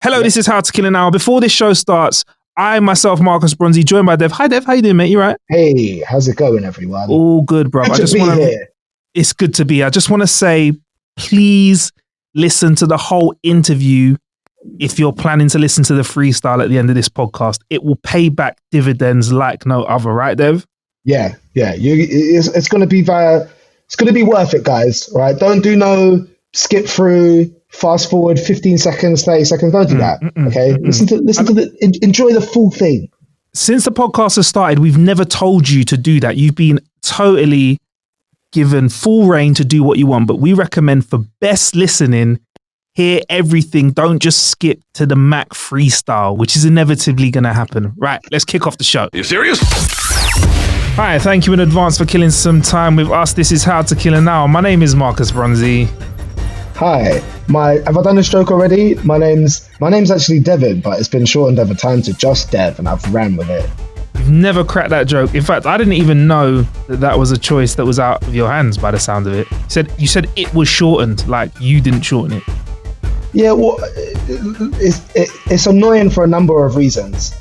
Hello, this is How to Kill an Hour. Before this show starts, I, myself, Marcus Bronzy, joined by Dev. Hi, Dev. How you doing, mate? You right? Hey, how's it going, everyone? All good, bro. Good to be here. It's good to be here. I just want to say, please listen to the whole interview if you're planning to listen to the freestyle at the end of this podcast. It will pay back dividends like no other, right, Dev? Yeah. It's going to be it's going to be worth it, guys. Right? Don't do no skip through, fast forward 15 seconds, 30 seconds. Don't do that. Okay, listen to enjoy the full thing. Since the podcast has started, we've never told you to do that. You've been totally given full reign to do what you want, but we recommend for best listening, hear everything. Don't just skip to the Mack freestyle, which is inevitably going to happen. Right, let's kick off the show. Are you serious? Hi, thank you in advance for killing some time with us. This is How to Kill an Hour. My name is Marcus Bronzy. Hi, have I done this joke already? My name's actually Devin, but it's been shortened over time to just Dev, and I've ran with it. You've never cracked that joke. In fact, I didn't even know that was a choice that was out of your hands by the sound of it. You said it was shortened, like you didn't shorten it. Yeah, well, it's annoying for a number of reasons.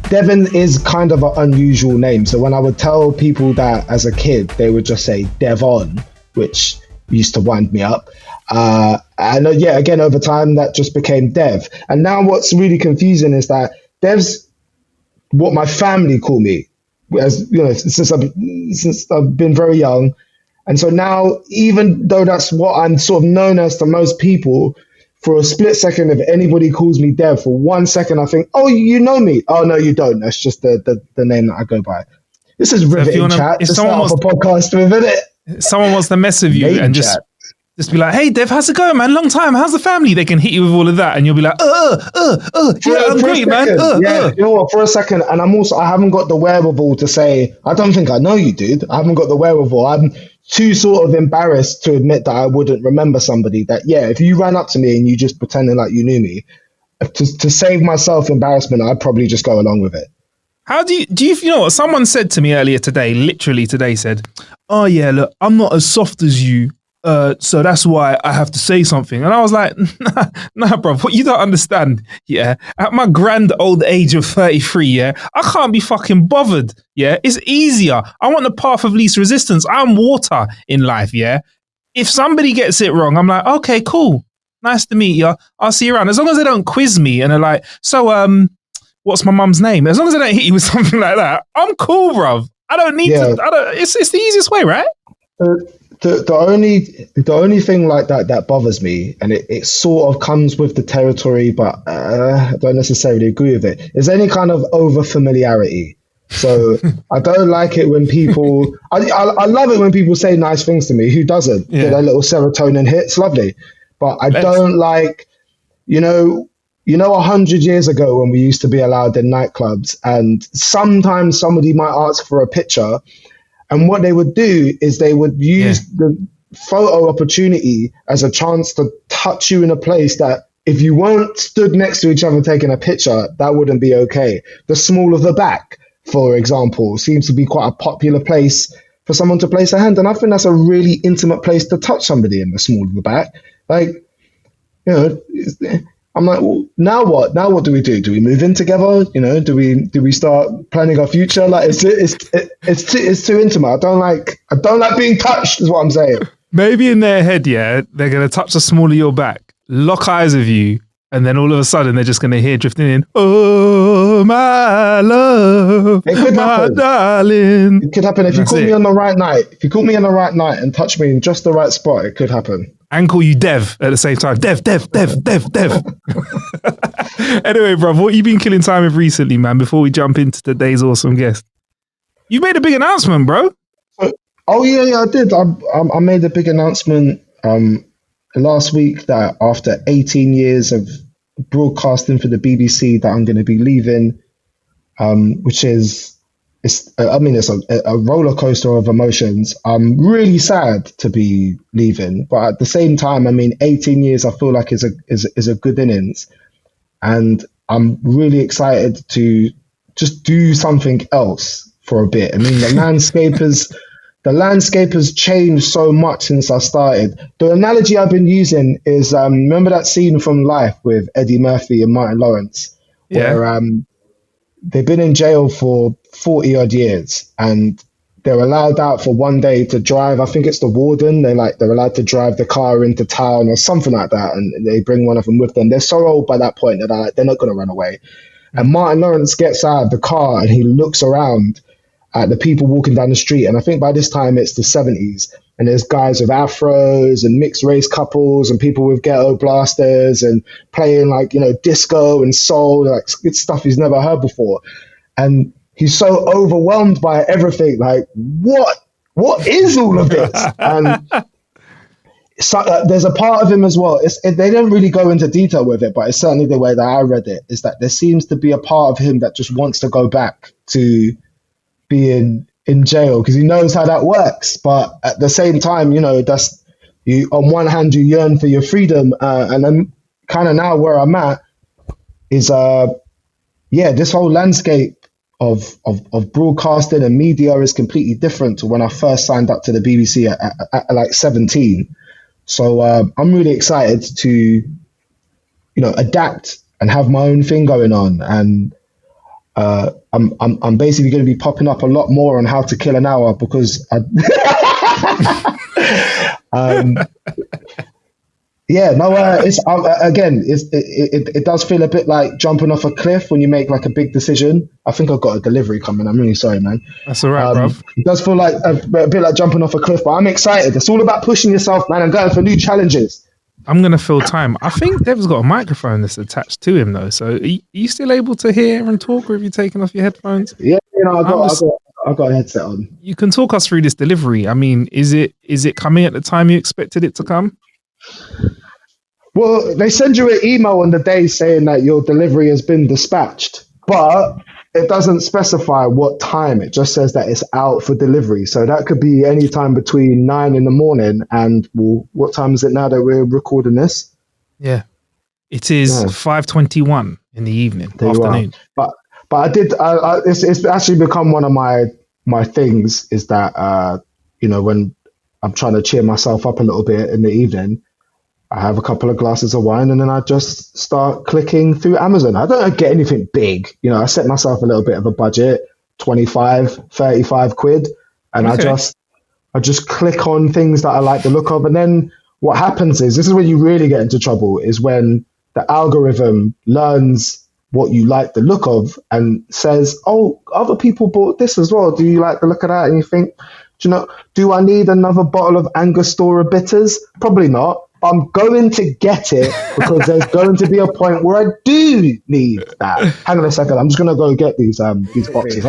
Devin is kind of an unusual name, so when I would tell people that as a kid, they would just say Devon, which used to wind me up. And again, over time, that just became Dev. And now what's really confusing is that Dev's what my family call me, as you know, since I've been very young. And so now, even though that's what I'm sort of known as to most people, for a split second, if anybody calls me Dev, for 1 second, I think, oh, you know me. Oh, no, you don't. That's just the name that I go by. This is riveting chat. If someone wants a podcast with it. Someone wants to mess with you and just be like, hey, Dev, how's it going, man? Long time. How's the family? They can hit you with all of that. And you'll be like, I'm great, man. You know what? For a second. And I haven't got the wherewithal to say, I don't think I know you, dude. I haven't got the wherewithal. I'm too sort of embarrassed to admit that I wouldn't remember somebody that, if you ran up to me and you just pretending like you knew me, to save myself embarrassment, I'd probably just go along with it. How do you know what? Someone said to me earlier today, literally today said, oh yeah, look, I'm not as soft as you. So that's why I have to say something. And I was like, nah, bro, what you don't understand, at my grand old age of 33, I can't be fucking bothered, it's easier. I want the path of least resistance. I'm water in life, If somebody gets it wrong, I'm like, okay, cool. Nice to meet you. I'll see you around. As long as they don't quiz me and they're like, so, what's my mum's name? As long as they don't hit you with something like that, I'm cool, bruv. I don't need to, it's the easiest way, right? The only thing like that bothers me, and it sort of comes with the territory, but I don't necessarily agree with it, is any kind of over familiarity. So I don't like it when people. I love it when people say nice things to me. Who doesn't? Get a little serotonin hit. It's lovely, but I don't like, 100 years ago when we used to be allowed in nightclubs, and sometimes somebody might ask for a picture. And what they would do is they would use the photo opportunity as a chance to touch you in a place that if you weren't stood next to each other taking a picture, that wouldn't be okay. The small of the back, for example, seems to be quite a popular place for someone to place a hand. And I think that's a really intimate place to touch somebody in the small of the back. Like, I'm like, well, now what? Now what do we do? Do we move in together? Do we start planning our future? Like, it's too intimate. I don't like being touched, is what I'm saying. Maybe in their head, they're gonna touch the small of your back, lock eyes with you, and then all of a sudden they're just gonna hear drifting in, oh my love, it could my happen. darling. It could happen if you call me on the right night. If you call me on the right night and touch me in just the right spot, it could happen. And call you Dev at the same time. Dev. Anyway, bro, what you been killing time with recently, man, before we jump into today's awesome guest? You made a big announcement, bro. Oh, yeah, I did. I made a big announcement last week that after 18 years of broadcasting for the BBC that I'm going to be leaving, which is... It's a roller coaster of emotions. I'm really sad to be leaving, but at the same time, 18 years I feel like is a good innings, and I'm really excited to just do something else for a bit. The the landscape has changed so much since I started. The analogy I've been using is remember that scene from Life with Eddie Murphy and Martin Lawrence, where they've been in jail for 40 odd years and they're allowed out for one day to drive. I think it's the warden. They're allowed to drive the car into town or something like that. And they bring one of them with them. They're so old by that point that they're not going to run away. And Martin Lawrence gets out of the car and he looks around at the people walking down the street. And I think by this time it's the 70s. And there's guys with afros and mixed race couples and people with ghetto blasters and playing like, disco and soul, like it's stuff he's never heard before. And he's so overwhelmed by everything. Like, what is all of this? And so, there's a part of him as well. They don't really go into detail with it, but it's certainly the way that I read it, is that there seems to be a part of him that just wants to go back to being in jail because he knows how that works. But at the same time, that's you. On one hand, you yearn for your freedom, and then kind of now where I'm at is, this whole landscape of broadcasting and media is completely different to when I first signed up to the BBC at like 17. So I'm really excited to, adapt and have my own thing going on. And I'm basically going to be popping up a lot more on How to Kill an Hour because it does feel a bit like jumping off a cliff when you make like a big decision. I think I've got a delivery coming. I'm really sorry, man. That's all right, bruv. It does feel like a bit like jumping off a cliff, but I'm excited. It's all about pushing yourself, man, and going for new challenges. I'm going to fill time. I think Dev's got a microphone that's attached to him though. So are you still able to hear and talk, or have you taken off your headphones? Yeah, I've got a headset on. You can talk us through this delivery. I mean, is it coming at the time you expected it to come? Well, they send you an email on the day saying that your delivery has been dispatched, but it doesn't specify what time. It just says that it's out for delivery. So that could be any time between 9 a.m. and what time is it now that we're recording this? Yeah, it is 5:21 in the evening, afternoon. But it's actually become one of my things is that when I'm trying to cheer myself up a little bit in the evening, I have a couple of glasses of wine and then I just start clicking through Amazon. I don't get anything big. I set myself a little bit of a budget, 25, 35 quid. And I just click on things that I like the look of. And then what happens is, this is when you really get into trouble, is when the algorithm learns what you like the look of and says, oh, other people bought this as well. Do you like the look of that? And you think, do I need another bottle of Angostura bitters? Probably not. I'm going to get it because there's going to be a point where I do need that. Hang on a second. I'm just going to go get these boxes.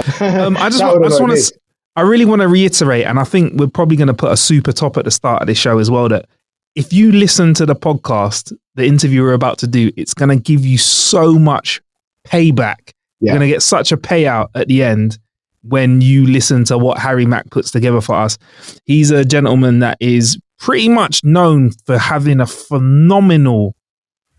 I really want to reiterate, and I think we're probably going to put a super top at the start of this show as well, that if you listen to the podcast, the interview we're about to do, it's going to give you so much payback. You're going to get such a payout at the end when you listen to what Harry Mack puts together for us. He's a gentleman that is pretty much known for having a phenomenal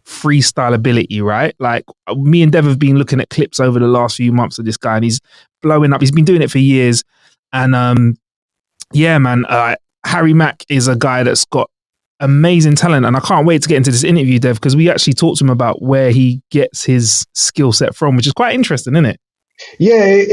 freestyle ability, right? Like me and Dev have been looking at clips over the last few months of this guy and he's blowing up. He's been doing it for years. And Harry Mack is a guy that's got amazing talent. And I can't wait to get into this interview, Dev, because we actually talked to him about where he gets his skill set from, which is quite interesting, isn't it? Yeah,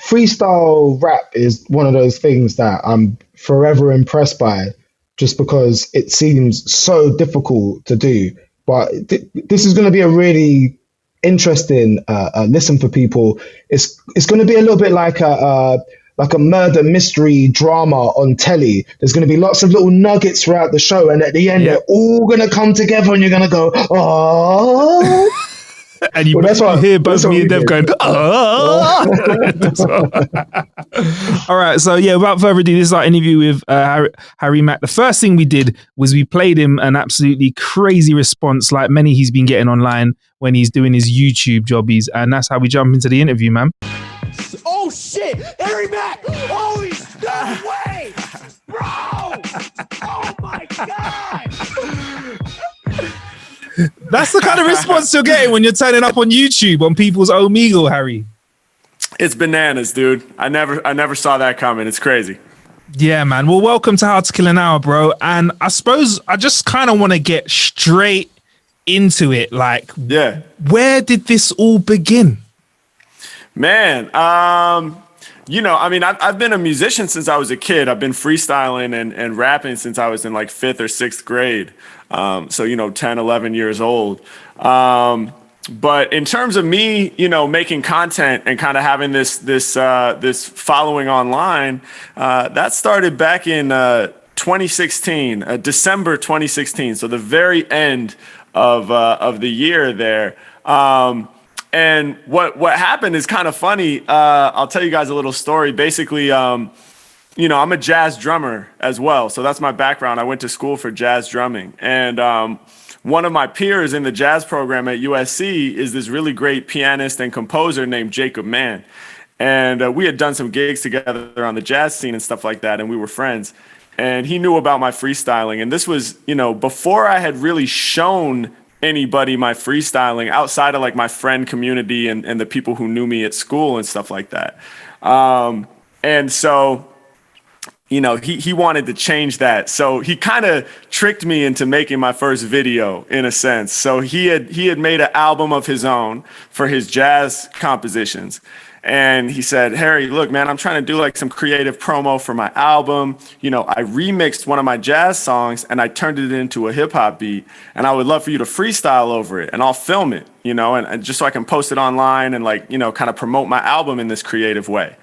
freestyle rap is one of those things that I'm forever impressed by, just because it seems so difficult to do. But this is going to be a really interesting listen for people. It's going to be a little bit like a murder mystery drama on telly. There's going to be lots of little nuggets throughout the show, and at the end, they're all going to come together, and you're going to go, oh. And you hear both me and Dev going, oh. All right, so without further ado, this is our interview with Harry Mack. The first thing we did was we played him an absolutely crazy response, like many he's been getting online when he's doing his YouTube jobbies, and that's how we jump into the interview, man. Oh shit, Harry Mack! Holy no way, bro! Oh my god! That's the kind of response you're getting when you're turning up on YouTube on people's Omegle, Harry. It's bananas, dude. I never saw that coming. It's crazy. Yeah, man. Well, welcome to How to Kill an Hour, bro. And I suppose I just kind of want to get straight into it. Like, Yeah. where did this all begin? Man, I mean, I've been a musician since I was a kid. I've been freestyling and rapping since I was in like 5th or 6th grade. So, 10, 11 years old. But in terms of me, making content and kind of having this following online, that started back in 2016, December 2016. So the very end of the year there. And what happened is kind of funny. I'll tell you guys a little story. Basically, I'm a jazz drummer as well. So that's my background. I went to school for jazz drumming. And one of my peers in the jazz program at USC is this really great pianist and composer named Jacob Mann. And we had done some gigs together on the jazz scene and stuff like that, and we were friends. And he knew about my freestyling. And this was, before I had really shown anybody my freestyling outside of like my friend community and the people who knew me at school and stuff like that. And so he wanted to change that. So he kind of tricked me into making my first video in a sense. So he had made an album of his own for his jazz compositions. And he said, Harry, look, man, I'm trying to do like some creative promo for my album. I remixed one of my jazz songs and I turned it into a hip hop beat. And I would love for you to freestyle over it and I'll film it, and just so I can post it online and like, kind of promote my album in this creative way.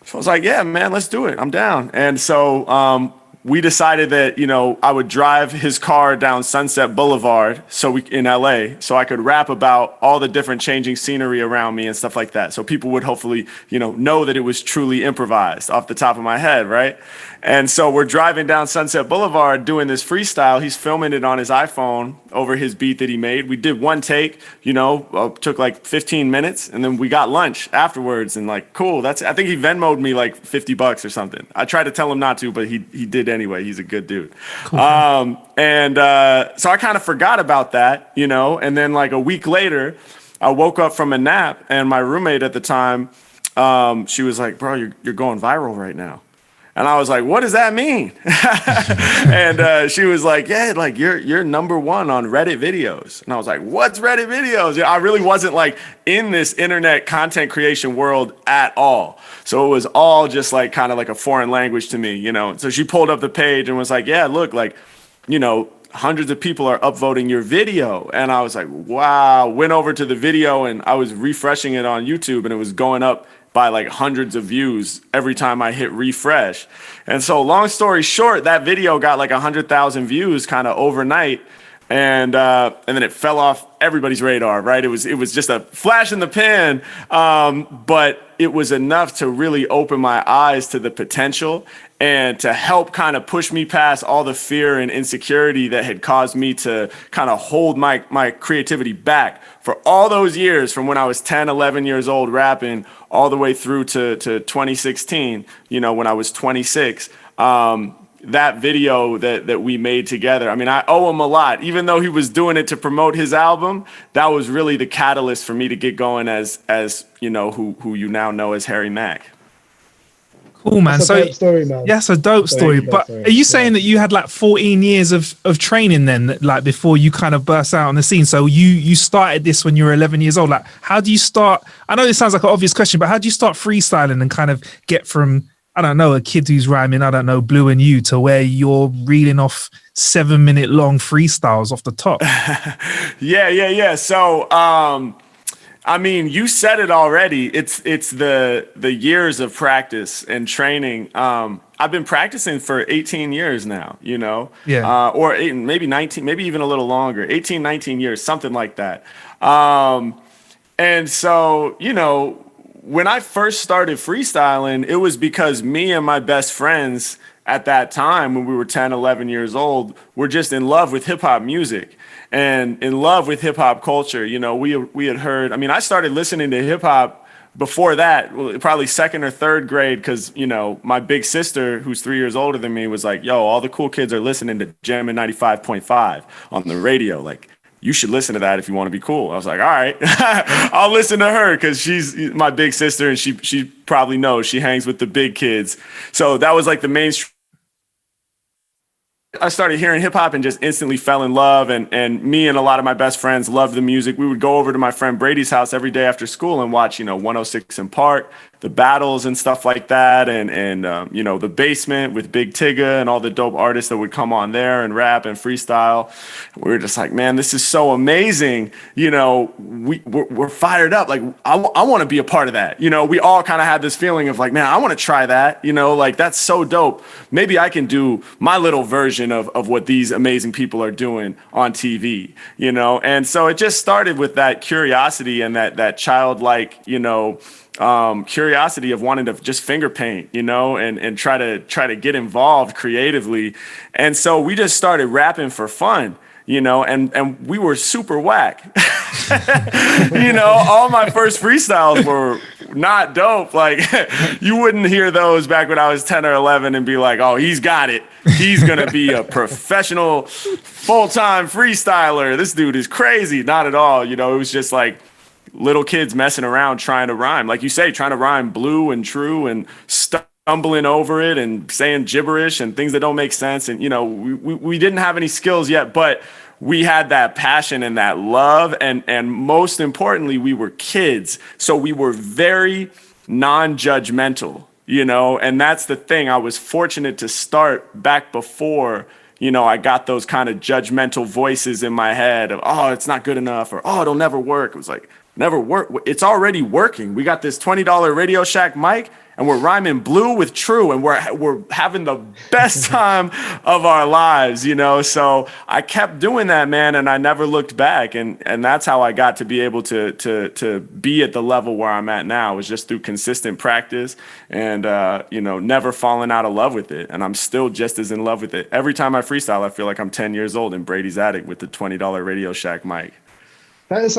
So I was like, yeah, man, let's do it. I'm down. And so we decided that, I would drive his car down Sunset Boulevard in LA so I could rap about all the different changing scenery around me and stuff like that. So people would hopefully, know that it was truly improvised off the top of my head, right? And so we're driving down Sunset Boulevard doing this freestyle. He's filming it on his iPhone over his beat that he made. We did one take, took like 15 minutes, and then we got lunch afterwards. And like, cool, I think he Venmo'd me like $50 or something. I tried to tell him not to, but he did anyway. He's a good dude. Cool. So I kind of forgot about that, and then like a week later, I woke up from a nap, and my roommate at the time, she was like, bro, you're going viral right now. And I was like, what does that mean? And she was like, yeah, like you're number one on Reddit videos. And I was like, what's Reddit videos? I really wasn't like in this internet content creation world at all. So it was all just like kind of like a foreign language to me, So she pulled up the page and was like, yeah, look, like, hundreds of people are upvoting your video. And I was like, wow. Went over to the video and I was refreshing it on YouTube and it was going up by like hundreds of views every time I hit refresh. And so long story short, that video got like 100,000 views kind of overnight. And then it fell off everybody's radar, right? It was just a flash in the pan, but it was enough to really open my eyes to the potential and to help kind of push me past all the fear and insecurity that had caused me to kind of hold my creativity back for all those years, from when I was 10, 11 years old rapping all the way through to 2016, when I was 26. That video that we made together, I mean, I owe him a lot. Even though he was doing it to promote his album, that was really the catalyst for me to get going as who you now know as Harry Mack. Cool, man. That's a dope story, man. Yeah, it's a dope story. But are you saying that you had like 14 years of training then, like before you kind of burst out on the scene? So you started this when you were 11 years old. Like, how do you start? I know this sounds like an obvious question, but how do you start freestyling and kind of get from, I don't know, a kid who's rhyming, I don't know, Blue and You, to where you're reading off 7-minute long freestyles off the top? Yeah. So, I mean, you said it already. It's the years of practice and training. I've been practicing for 18 years now, Yeah. Or maybe 19, maybe even a little longer, 18, 19 years, something like that. And so, when I first started freestyling, it was because me and my best friends at that time, when we were 10, 11 years old, were just in love with hip hop music and in love with hip hop culture. We had heard, I mean, I started listening to hip hop before that, probably 2nd or 3rd grade, because, my big sister, who's 3 years older than me, was like, yo, all the cool kids are listening to Jammin' 95.5 on the radio. Like, you should listen to that if you want to be cool. I was like, all right, I'll listen to her because she's my big sister and she probably knows. She hangs with the big kids. So that was like the mainstream. I started hearing hip hop and just instantly fell in love. And me and a lot of my best friends loved the music. We would go over to my friend Brady's house every day after school and watch, 106 in Park, the battles and stuff like that. And the basement with Big Tigga and all the dope artists that would come on there and rap and freestyle. We were just like, man, this is so amazing. We're fired up. Like, I want to be a part of that. We all kind of had this feeling of like, man, I want to try that. Like that's so dope. Maybe I can do my little version of what these amazing people are doing on TV, And so it just started with that curiosity and that childlike, curiosity of wanting to just finger paint, and try to get involved creatively. And so we just started rapping for fun, and we were super whack. All my first freestyles were not dope. Like you wouldn't hear those back when I was 10 or 11 and be like, oh, he's got it. He's going to be a professional full-time freestyler. This dude is crazy. Not at all. It was just like little kids messing around trying to rhyme. Like you say, trying to rhyme blue and true and stumbling over it and saying gibberish and things that don't make sense. And, we didn't have any skills yet, but we had that passion and that love. And most importantly, we were kids. So we were very non-judgmental, and that's the thing. I was fortunate to start back before, I got those kind of judgmental voices in my head of, oh, it's not good enough, or, oh, it'll never work. It was like, never work. It's already working. We got this $20 Radio Shack mic and we're rhyming blue with true and we're having the best time of our lives, So I kept doing that, man, and I never looked back. And that's how I got to be able to be at the level where I'm at now, was just through consistent practice and, never falling out of love with it. And I'm still just as in love with it. Every time I freestyle, I feel like I'm 10 years old in Brady's attic with the $20 Radio Shack mic. That's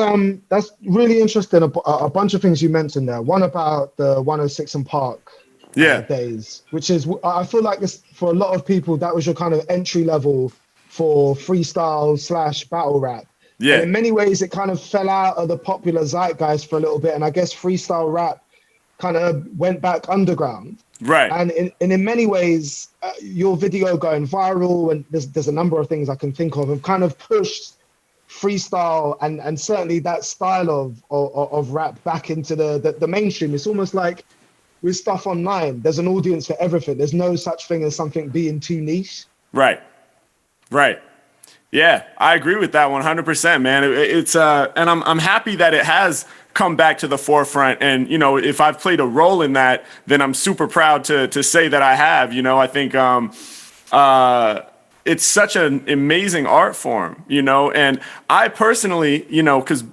really interesting. A bunch of things you mentioned there. One about the 106 and Park days, which is, I feel like this, for a lot of people, that was your kind of entry level for freestyle / battle rap. Yeah. And in many ways, it kind of fell out of the popular zeitgeist for a little bit. And I guess freestyle rap kind of went back underground. Right. And in many ways, your video going viral, and there's a number of things I can think of, have kind of pushed freestyle and certainly that style of rap back into the mainstream. It's almost like with stuff online, there's an audience for everything. There's no such thing as something being too niche. Right. Yeah, I agree with that 100%, man. It's and I'm happy that it has come back to the forefront. And if I've played a role in that, then I'm super proud to say that I have. I think it's such an amazing art form, and I personally, because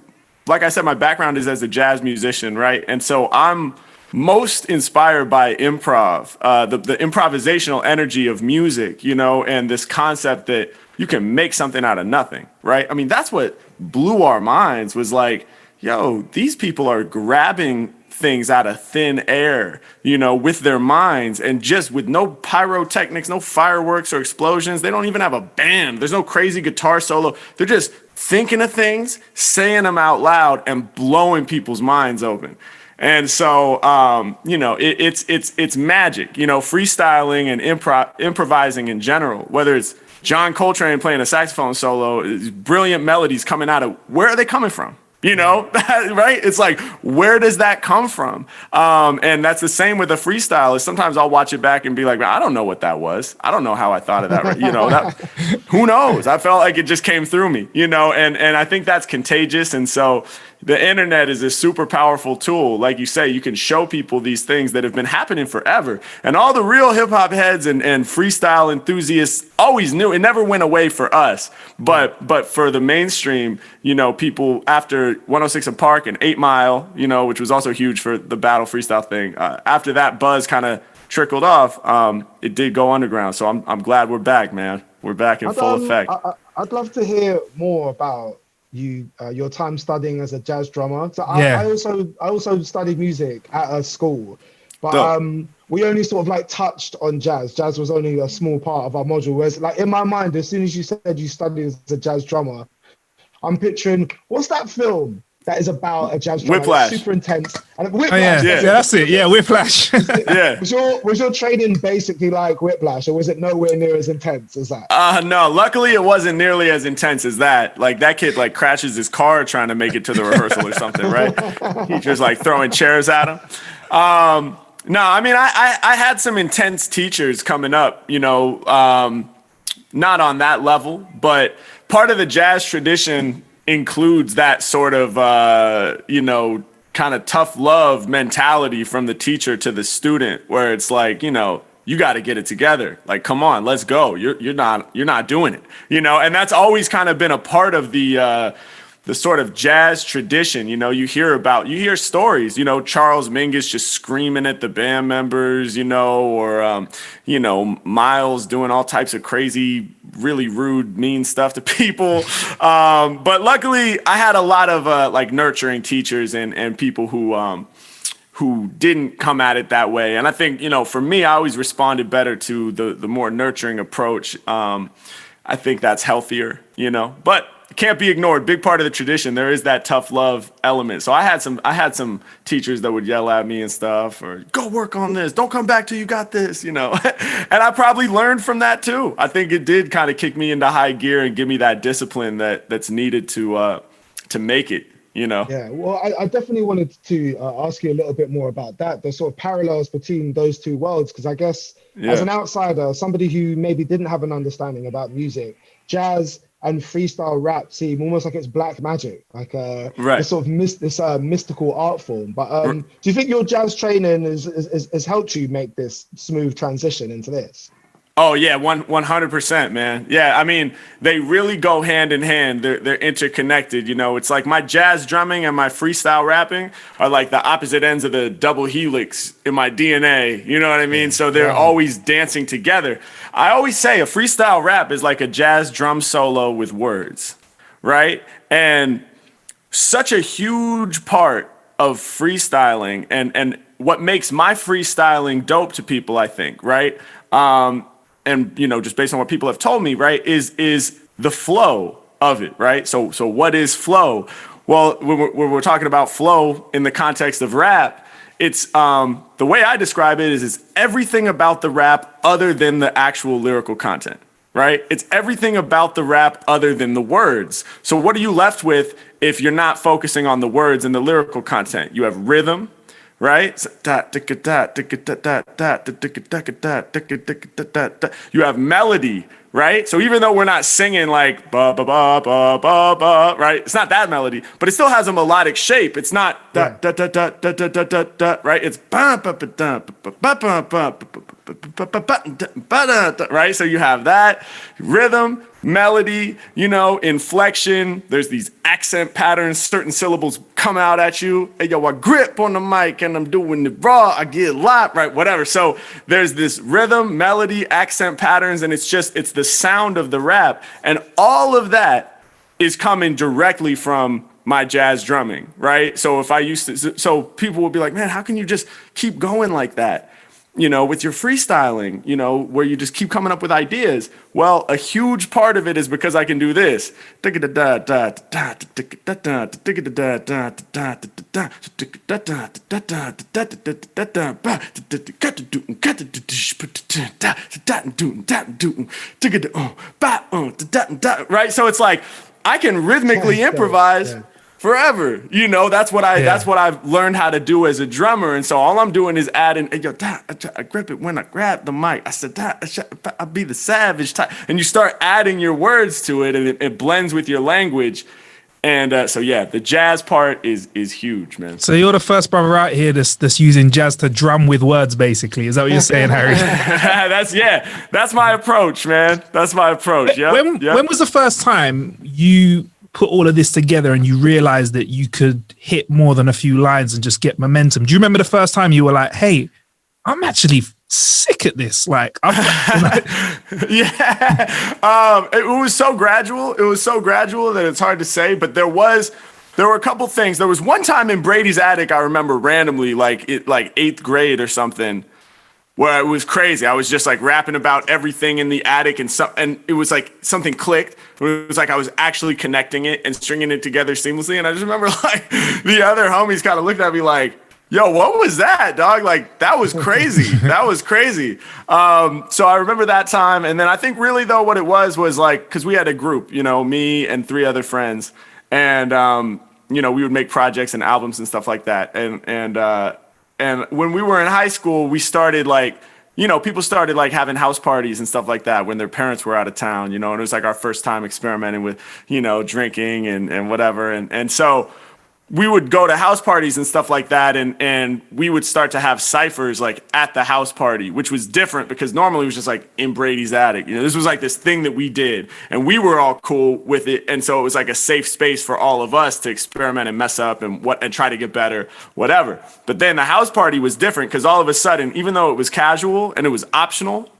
like I said, my background is as a jazz musician, right? And so I'm most inspired by improv, the improvisational energy of music, and this concept that you can make something out of nothing, right? I mean, that's what blew our minds, was like, yo, these people are grabbing things out of thin air, with their minds, and just with no pyrotechnics, no fireworks or explosions. They don't even have a band. There's no crazy guitar solo. They're just thinking of things, saying them out loud, and blowing people's minds open. And so, it's magic, freestyling and improvising in general, whether it's John Coltrane playing a saxophone solo, brilliant melodies coming out of, where are they coming from? Right? It's like, where does that come from? And that's the same with a freestyle. Sometimes I'll watch it back and be like, I don't know what that was. I don't know how I thought of that. Right? Who knows? I felt like it just came through me, and I think that's contagious. And so the internet is a super powerful tool. Like you say, you can show people these things that have been happening forever. And all the real hip hop heads and freestyle enthusiasts always knew. It never went away for us. But for the mainstream, people after 106 and Park and 8 Mile, which was also huge for the battle freestyle thing. After that buzz kind of trickled off, it did go underground. So I'm glad we're back, man. We're back in full effect. I'd love to hear more about your time studying as a jazz drummer. So I also studied music at a school, but we only sort of like touched on jazz. Jazz was only a small part of our module. Whereas like in my mind, as soon as you said you studied as a jazz drummer, I'm picturing, what's that film that is about a jazz drummer? Whiplash. It's super intense. And Oh yeah, Yeah. that's it. Yeah, Whiplash. Yeah. Was your training basically like Whiplash, or was it nowhere near as intense as that? No, luckily it wasn't nearly as intense as that. Like that kid like crashes his car trying to make it to the rehearsal or something, right? He's just like throwing chairs at him. No, I mean, I had some intense teachers coming up, you know, not on that level, but part of the jazz tradition includes that sort of, you know, kind of tough love mentality from the teacher to the student, where it's like, you know, you got to get it together. Like, come on, let's go. You're not doing it, you know. And that's always kind of been a part of the sort of jazz tradition. You know, you hear stories, you know, Charles Mingus just screaming at the band members, you know, or, you know, Miles doing all types of crazy, really rude, mean stuff to people. But luckily I had a lot of like nurturing teachers and people who didn't come at it that way. And I think, you know, for me, I always responded better to the more nurturing approach. I think that's healthier, you know, but it can't be ignored. Big part of the tradition, there is that tough love element. So I had some teachers that would yell at me and stuff, or go work on this. Don't come back till you got this, you know. And I probably learned from that too. I think it did kind of kick me into high gear and give me that discipline that's needed to make it. You know? Yeah, well, I definitely wanted to ask you a little bit more about that, the sort of parallels between those two worlds, because I guess as an outsider, somebody who maybe didn't have an understanding about music, jazz and freestyle rap seem almost like it's black magic, like this sort of mystical art form. But do you think your jazz training has helped you make this smooth transition into this? Oh yeah, 100%, man. Yeah, I mean, they really go hand in hand. They're interconnected. You know, it's like my jazz drumming and my freestyle rapping are like the opposite ends of the double helix in my DNA. You know what I mean? So they're always dancing together. I always say a freestyle rap is like a jazz drum solo with words, right? And such a huge part of freestyling and what makes my freestyling dope to people, I think, right? And, you know, just based on what people have told me, right, is the flow of it, right? So what is flow? Well, when we're talking about flow in the context of rap, it's the way I describe it is it's everything about the rap other than the actual lyrical content, right? It's everything about the rap other than the words. So what are you left with if you're not focusing on the words and the lyrical content? You have rhythm, right? You have melody, right? So even though we're not singing like ba ba ba ba ba ba, right? It's not that melody, but it still has a melodic shape. It's not da da da da da da da da da, right? It's ba ba ba da ba ba ba ba, right? So you have that rhythm, melody, you know, inflection. There's these accent patterns. Certain syllables come out at you. Hey, yo, I grip on the mic and I'm doing it raw. I get locked, right? Whatever. So there's this rhythm, melody, accent patterns, and it's the sound of the rap. And all of that is coming directly from my jazz drumming, right? So so people will be like, man, how can you just keep going like that? You know, with your freestyling, you know, where you just keep coming up with ideas. Well, a huge part of it is because I can do this. Right? So it's like I can rhythmically improvise forever, you know. That's what I've learned how to do as a drummer, and so all I'm doing is adding. Hey, yo, I grip it when I grab the mic. I said, I be the savage type, and you start adding your words to it, and it blends with your language. And so yeah, the jazz part is huge, man. So you're the first brother out here that's using jazz to drum with words, basically. Is that what you're saying, Harry? That's my approach, man. That's my approach. Yeah. When was the first time you put all of this together and you realized that you could hit more than a few lines and just get momentum? Do you remember the first time you were like, hey, I'm actually sick at this? Like, yeah. It was so gradual. It was so gradual that it's hard to say, but there were a couple things. There was one time in Brady's attic, I remember randomly, like 8th grade or something. where it was crazy. I was just like rapping about everything in the attic, and it was like something clicked. It was like I was actually connecting it and stringing it together seamlessly. And I just remember like the other homies kind of looked at me like, yo, what was that, dog? Like, that was crazy. That was crazy. So I remember that time. And then I think really though what it was like, because we had a group, you know, me and 3 other friends. And, you know, we would make projects and albums and stuff like that. And when we were in high school, we started like, you know, people started like having house parties and stuff like that when their parents were out of town, you know, and it was like our first time experimenting with, you know, drinking and whatever. And so we would go to house parties and stuff like that, and we would start to have ciphers like at the house party, which was different because normally it was just like in Brady's attic. You know, this was like this thing that we did, and we were all cool with it, and so it was like a safe space for all of us to experiment and mess up and try to get better, whatever. But then the house party was different because all of a sudden, even though it was casual and it was optional,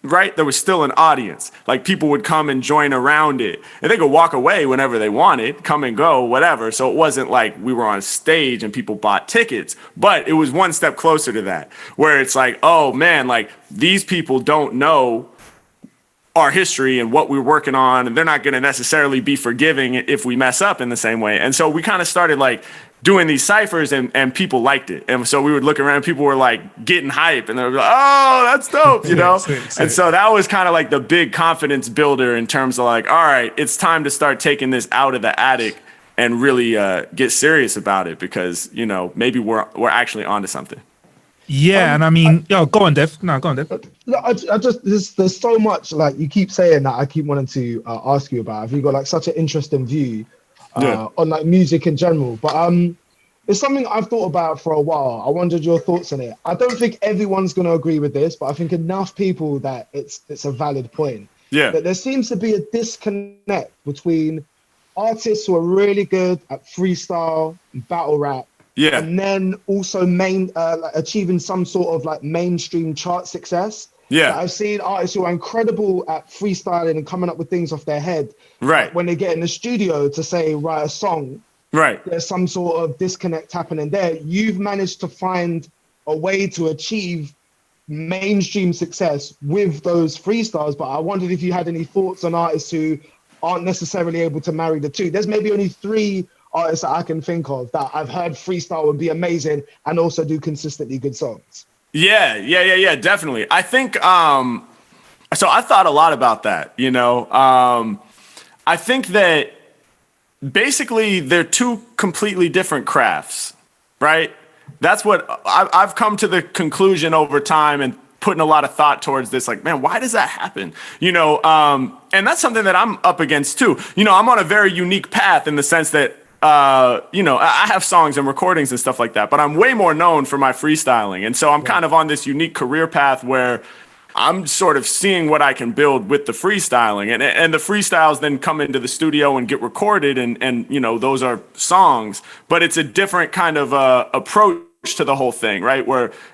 right, there was still an audience. Like people would come and join around it, and they could walk away whenever they wanted, come and go, whatever. So it wasn't like we were on stage and people bought tickets, but it was one step closer to that, where it's like, oh man, like these people don't know our history and what we're working on, and they're not going to necessarily be forgiving if we mess up in the same way. And so we kind of started like doing these ciphers, and people liked it. And so we would look around, people were like getting hype, and they would be like, oh, that's dope, you know? And so that was kind of like the big confidence builder in terms of like, all right, it's time to start taking this out of the attic and really get serious about it, because, you know, maybe we're actually onto something. Yeah, and I mean, go on, Dev. No, go on, Dev. No, I just there's so much like you keep saying that I keep wanting to ask you about. Have you got like such an interesting view on like music in general? But it's something I've thought about for a while. I wondered your thoughts on it. I don't think everyone's going to agree with this, but I think enough people that it's a valid point. Yeah. But there seems to be a disconnect between artists who are really good at freestyle and battle rap. Yeah. And then also achieving some sort of like mainstream chart success. Yeah. Like I've seen artists who are incredible at freestyling and coming up with things off their head. Right. When they get in the studio to say, write a song, right, there's some sort of disconnect happening there. You've managed to find a way to achieve mainstream success with those freestyles. But I wondered if you had any thoughts on artists who aren't necessarily able to marry the two. There's maybe only 3 artists that I can think of that I've heard freestyle and be amazing and also do consistently good songs. Yeah, definitely. I think, so I thought a lot about that, you know. I think that basically they're 2 completely different crafts, right? That's what I've come to the conclusion over time, and putting a lot of thought towards this, like, man, why does that happen? You know, and that's something that I'm up against too. You know, I'm on a very unique path in the sense that, you know, I have songs and recordings and stuff like that, but I'm way more known for my freestyling. And so I'm kind of on this unique career path where I'm sort of seeing what I can build with the freestyling, and the freestyles then come into the studio and get recorded, and you know, those are songs, but it's a different kind of approach to the whole thing, right?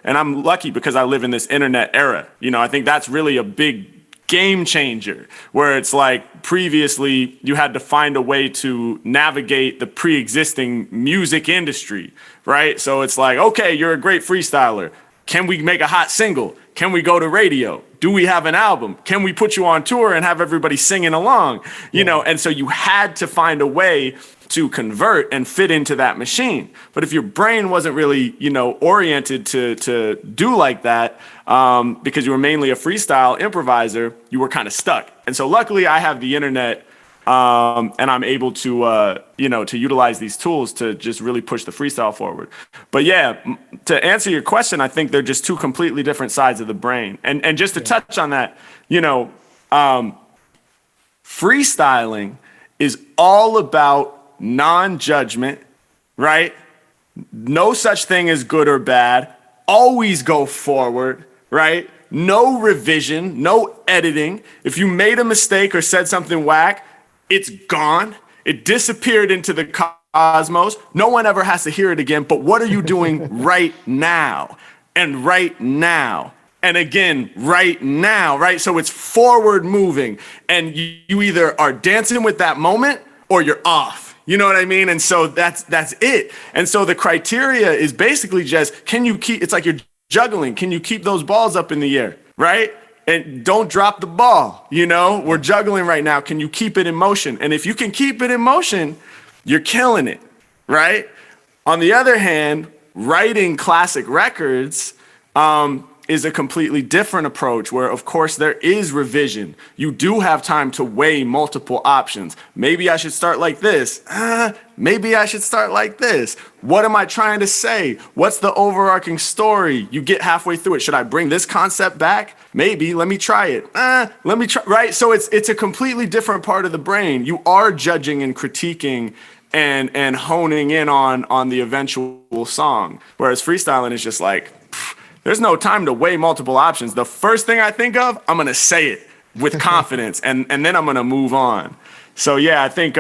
And I'm lucky because I live in this internet era. You know, I think that's really a big game changer, where it's like previously you had to find a way to navigate the pre-existing music industry, right? So it's like, okay, you're a great freestyler. Can we make a hot single? Can we go to radio? Do we have an album? Can we put you on tour and have everybody singing along? You know, and so you had to find a way to convert and fit into that machine. But if your brain wasn't really, you know, oriented to do like that, because you were mainly a freestyle improviser, you were kind of stuck. And so luckily I have the internet, and I'm able to, you know, to utilize these tools to just really push the freestyle forward. But yeah, to answer your question, I think they're just 2 completely different sides of the brain. And just to touch on that, you know, freestyling is all about non-judgment, right? No such thing as good or bad. Always go forward, right? No revision, no editing. If you made a mistake or said something whack, it's gone. It disappeared into the cosmos. No one ever has to hear it again. But what are you doing right now? And right now. And again, right now, right? So it's forward moving. And you either are dancing with that moment or you're off. You know what I mean? And so that's it. And so the criteria is basically just, can you keep, it's like you're juggling. Can you keep those balls up in the air, right? And don't drop the ball, you know? We're juggling right now. Can you keep it in motion? And if you can keep it in motion, you're killing it, right? On the other hand, writing classic records is a completely different approach where, of course, there is revision. You do have time to weigh multiple options. Maybe I should start like this. Maybe I should start like this. What am I trying to say? What's the overarching story? You get halfway through it. Should I bring this concept back? Maybe. Let me try it. Let me try. Right? So it's a completely different part of the brain. You are judging and critiquing and honing in on the eventual song. Whereas freestyling is just like, there's no time to weigh multiple options. The first thing I think of, I'm gonna say it with confidence, and then I'm gonna move on. So yeah, I think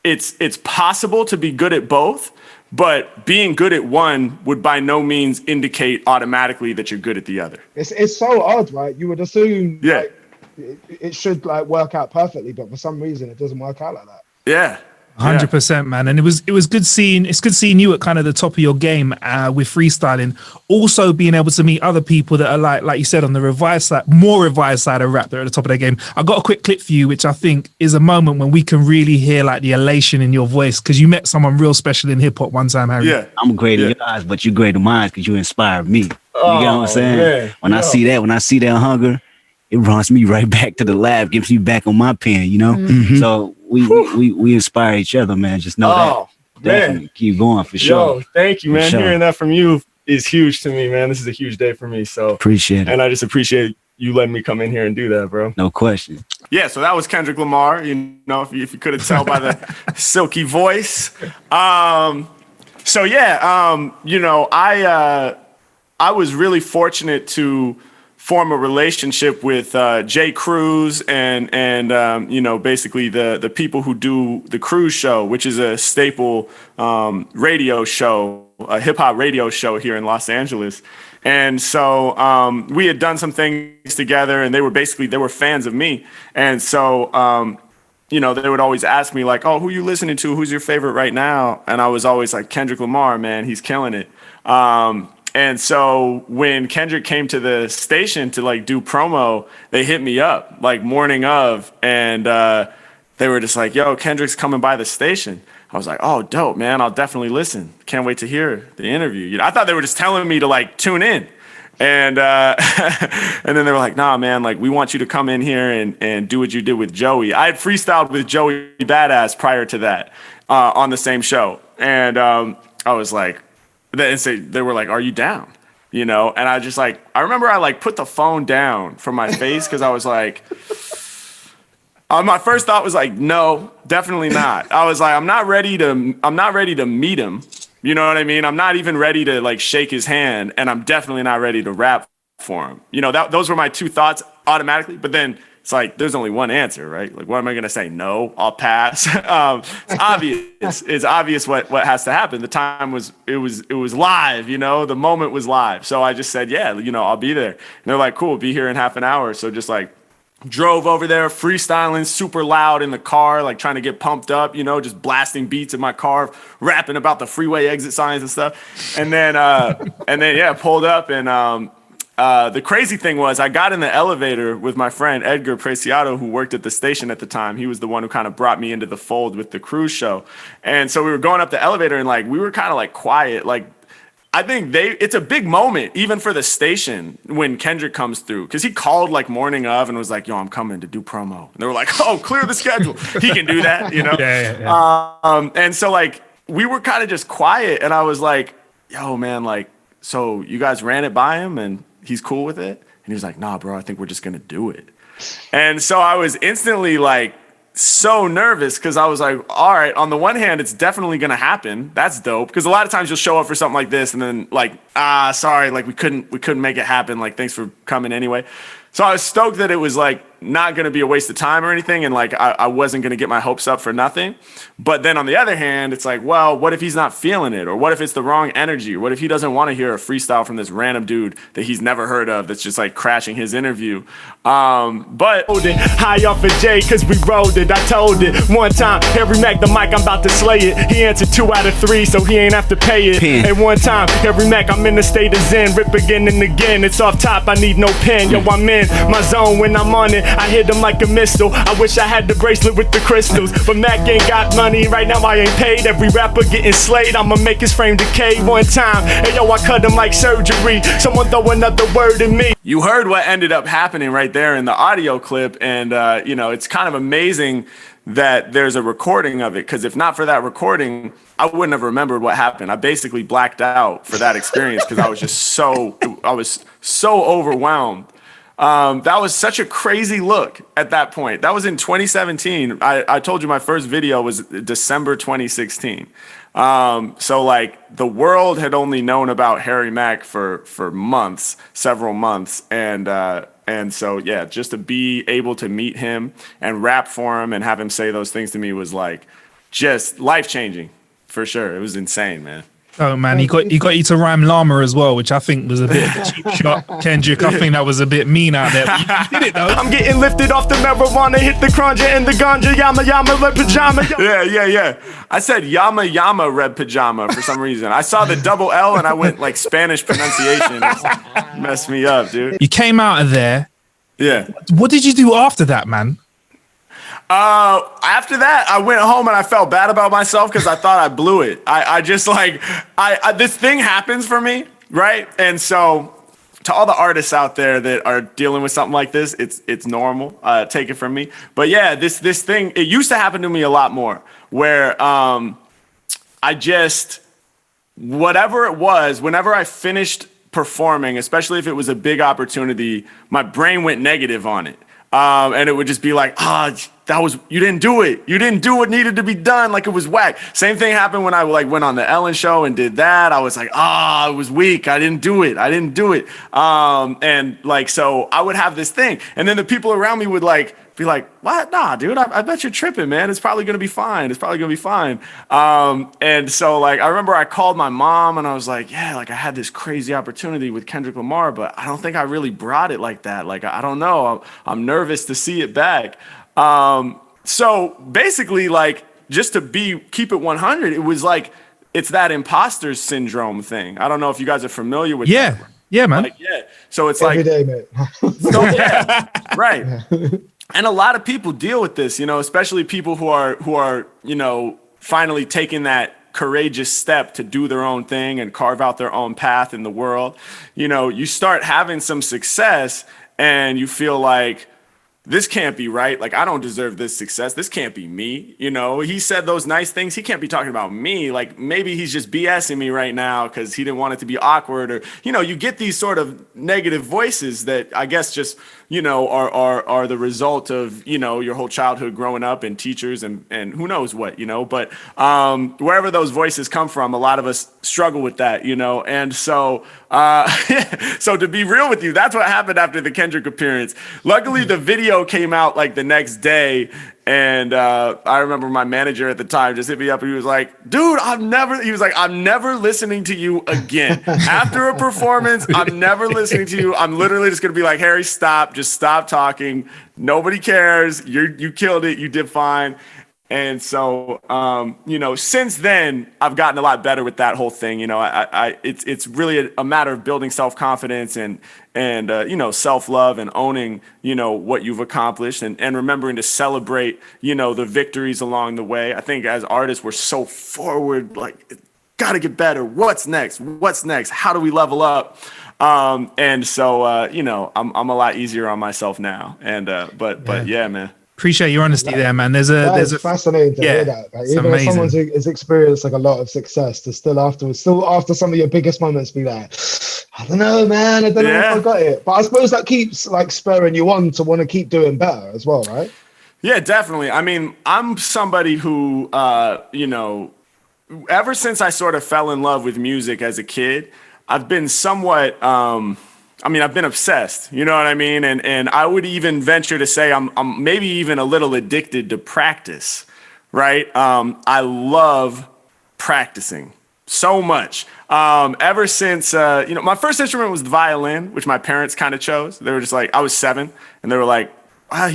it's possible to be good at both, but being good at one would by no means indicate automatically that you're good at the other. It's so odd, right? You would assume Yeah. like, it should like work out perfectly, but for some reason it doesn't work out like that. Yeah. 100%, man. And it was good seeing you at kind of the top of your game with freestyling. Also being able to meet other people that are like you said, on the revised side, more revised side of rap, they're at the top of their game. I got a quick clip for you, which I think is a moment when we can really hear like the elation in your voice, because you met someone real special in hip hop one time, Harry. Yeah. I'm great in your eyes, but you're great in mine because you inspired me. You get what I'm saying? Man. When I see that hunger, it runs me right back to the lab, gives me back on my pen, you know? So we inspire each other, man. Just know that. Definitely Man. keep going for sure. Yo, thank you, For man. sure. Hearing that from you is huge to me, man. This is a huge day for me. So Appreciate it. and I just appreciate you letting me come in here and do that, bro. No question. Yeah, so that was Kendrick Lamar. You know, if you couldn't tell by the silky voice. So yeah, you know, I was really fortunate to form a relationship with Jay Cruz and you know, basically the people who do the Cruz Show, which is a staple radio show, a hip hop radio show here in Los Angeles. And so we had done some things together, and they were fans of me. And so you know, they would always ask me like, "Oh, who you listening to? Who's your favorite right now?" And I was always like, "Kendrick Lamar, man, he's killing it." And so when Kendrick came to the station to like do promo, they hit me up like morning of, and they were just like, "Yo, Kendrick's coming by the station." I was like, "Oh, dope, man. I'll definitely listen. Can't wait to hear the interview." You know, I thought they were just telling me to like tune in. And and then they were like, "Nah, man, like we want you to come in here and do what you did with Joey." I had freestyled with Joey Badass prior to that on the same show. And I was like, they were like, "Are you down?" You know, and I just like, I remember I like put the phone down from my face because I was like, my first thought was like, no, definitely not. I was like, I'm not ready to meet him. You know what I mean? I'm not even ready to like shake his hand, and I'm definitely not ready to rap for him. You know, those were my two thoughts automatically. But then it's like, there's only one answer, right? Like, what am I going to say? No, I'll pass. It's obvious. It's obvious what has to happen. The time was live, you know, the moment was live. So I just said, yeah, you know, I'll be there. And they're like, cool, be here in half an hour. So just like drove over there, freestyling super loud in the car, like trying to get pumped up, you know, just blasting beats in my car, rapping about the freeway exit signs and stuff. And then, yeah, pulled up. And the crazy thing was I got in the elevator with my friend Edgar Preciado, who worked at the station at the time. He was the one who kind of brought me into the fold with the Cruise Show. And so we were going up the elevator, and like we were kind of like quiet. Like I think it's a big moment even for the station when Kendrick comes through, because he called like morning of and was like, "Yo, I'm coming to do promo." And they were like, "Oh, clear the schedule." He can do that, you know? Yeah. And so like we were kind of just quiet, and I was like, "Yo, man, like, so you guys ran it by him and he's cool with it?" And he was like, "Nah, bro, I think we're just gonna do it." And so I was instantly like so nervous, because I was like, all right, on the one hand, it's definitely gonna happen. That's dope, because a lot of times you'll show up for something like this and then like, sorry, like we couldn't make it happen. Like, thanks for coming anyway. So I was stoked that it was like not going to be a waste of time or anything. And like, I wasn't going to get my hopes up for nothing. But then on the other hand, it's like, well, what if he's not feeling it? Or what if it's the wrong energy? Or what if he doesn't want to hear a freestyle from this random dude that he's never heard of that's just like crashing his interview? But high off of Jay, cause we rolled it. I told it one time, Harry Mack the mic, I'm about to slay it. He answered 2 out of 3, so he ain't have to pay it. And one time, Harry Mack, I'm in the state of zen, rip again and again. It's off top, I need no pen. Yo, I'm in my zone when I'm on it. I hit them like a missile. I wish I had the bracelet with the crystals, but Mack ain't got money right now. I ain't paid. Every rapper getting slayed. I'ma make his frame decay one time. Hey yo, I cut him like surgery. Someone throw another word in me. you heard what ended up happening right there in the audio clip, and you know, it's kind of amazing that there's a recording of it, because if not for that recording, I wouldn't have remembered what happened. I basically blacked out for that experience because I was just so overwhelmed. That was such a crazy look at that point. That was in 2017. I told you my first video was December 2016. So like the world had only known about Harry Mack for months, several months. And so, yeah, just to be able to meet him and rap for him and have him say those things to me was like just life-changing for sure. It was insane, man. Oh man, he got you to rhyme llama as well, which I think was a bit of a cheap shot. Kendrick, I think that was a bit mean out there. But you did it though. I'm getting lifted off the marijuana, hit the cranja and the ganja, yama yama, red pajama. Yeah. I said yama red pajama for some reason. I saw the double L and I went like Spanish pronunciation. It messed me up, dude. You came out of there. Yeah. What did you do after that, man? After that, I went home and I felt bad about myself because I thought I blew it. I just like, this thing happens for me, right? And so to all the artists out there that are dealing with something like this, it's normal. Take it from me. But yeah, this thing, it used to happen to me a lot more where I just, whatever it was, whenever I finished performing, especially if it was a big opportunity, my brain went negative on it. And it would just be like, you didn't do it. You didn't do what needed to be done. Like it was whack. Same thing happened when I like went on the Ellen show and did that. I was like, it was weak. I didn't do it. And like, so I would have this thing. And then the people around me would like, be like, what? Nah, dude, I bet you're tripping, man. It's probably going to be fine. And so like, I remember I called my mom and I was like, yeah, like I had this crazy opportunity with Kendrick Lamar, but I don't think I really brought it like that. Like, I don't know. I'm nervous to see it back. So basically like, just to keep it 100, it was like, it's that imposter syndrome thing. I don't know if you guys are familiar with that. Yeah, man. Like, yeah. So it's Every like, day, mate. so, yeah, right. And a lot of people deal with this, you know, especially people who are, you know, finally taking that courageous step to do their own thing and carve out their own path in the world. You know, you start having some success and you feel like, this can't be right. Like, I don't deserve this success. This can't be me. You know, he said those nice things. He can't be talking about me. Like, maybe he's just BSing me right now because he didn't want it to be awkward. Or, you know, you get these sort of negative voices that I guess just, you know, are the result of, you know, your whole childhood growing up and teachers and who knows what, you know. But wherever those voices come from, a lot of us struggle with that, you know. And so, so to be real with you, that's what happened after the Kendrick appearance. Luckily, the video came out like the next day. And I remember my manager at the time just hit me up and he was like, dude, I'm never listening to you again. After a performance, I'm never listening to you. I'm literally just going to be like, Harry, stop. Just stop talking. Nobody cares. You killed it. You did fine. And so, you know, since then, I've gotten a lot better with that whole thing. You know, it's really a matter of building self-confidence and you know, self-love and owning, you know, what you've accomplished and remembering to celebrate, you know, the victories along the way. I think as artists, we're so forward, like, got to get better. What's next? How do we level up? And so, you know, I'm a lot easier on myself now. And but yeah, man. Appreciate your honesty there, man. There's fascinating to hear that. Like, even if someone has experienced like a lot of success, to still after some of your biggest moments, be like, I don't know, man. I don't know if I got it. But I suppose that keeps like spurring you on to want to keep doing better as well, right? Yeah, definitely. I mean, I'm somebody who, you know, ever since I sort of fell in love with music as a kid, I've been somewhat I've been obsessed, you know what I mean? And I would even venture to say I'm maybe even a little addicted to practice, right? I love practicing so much. Ever since, my first instrument was the violin, which my parents kind of chose. They were just like, I was 7, and they were like, I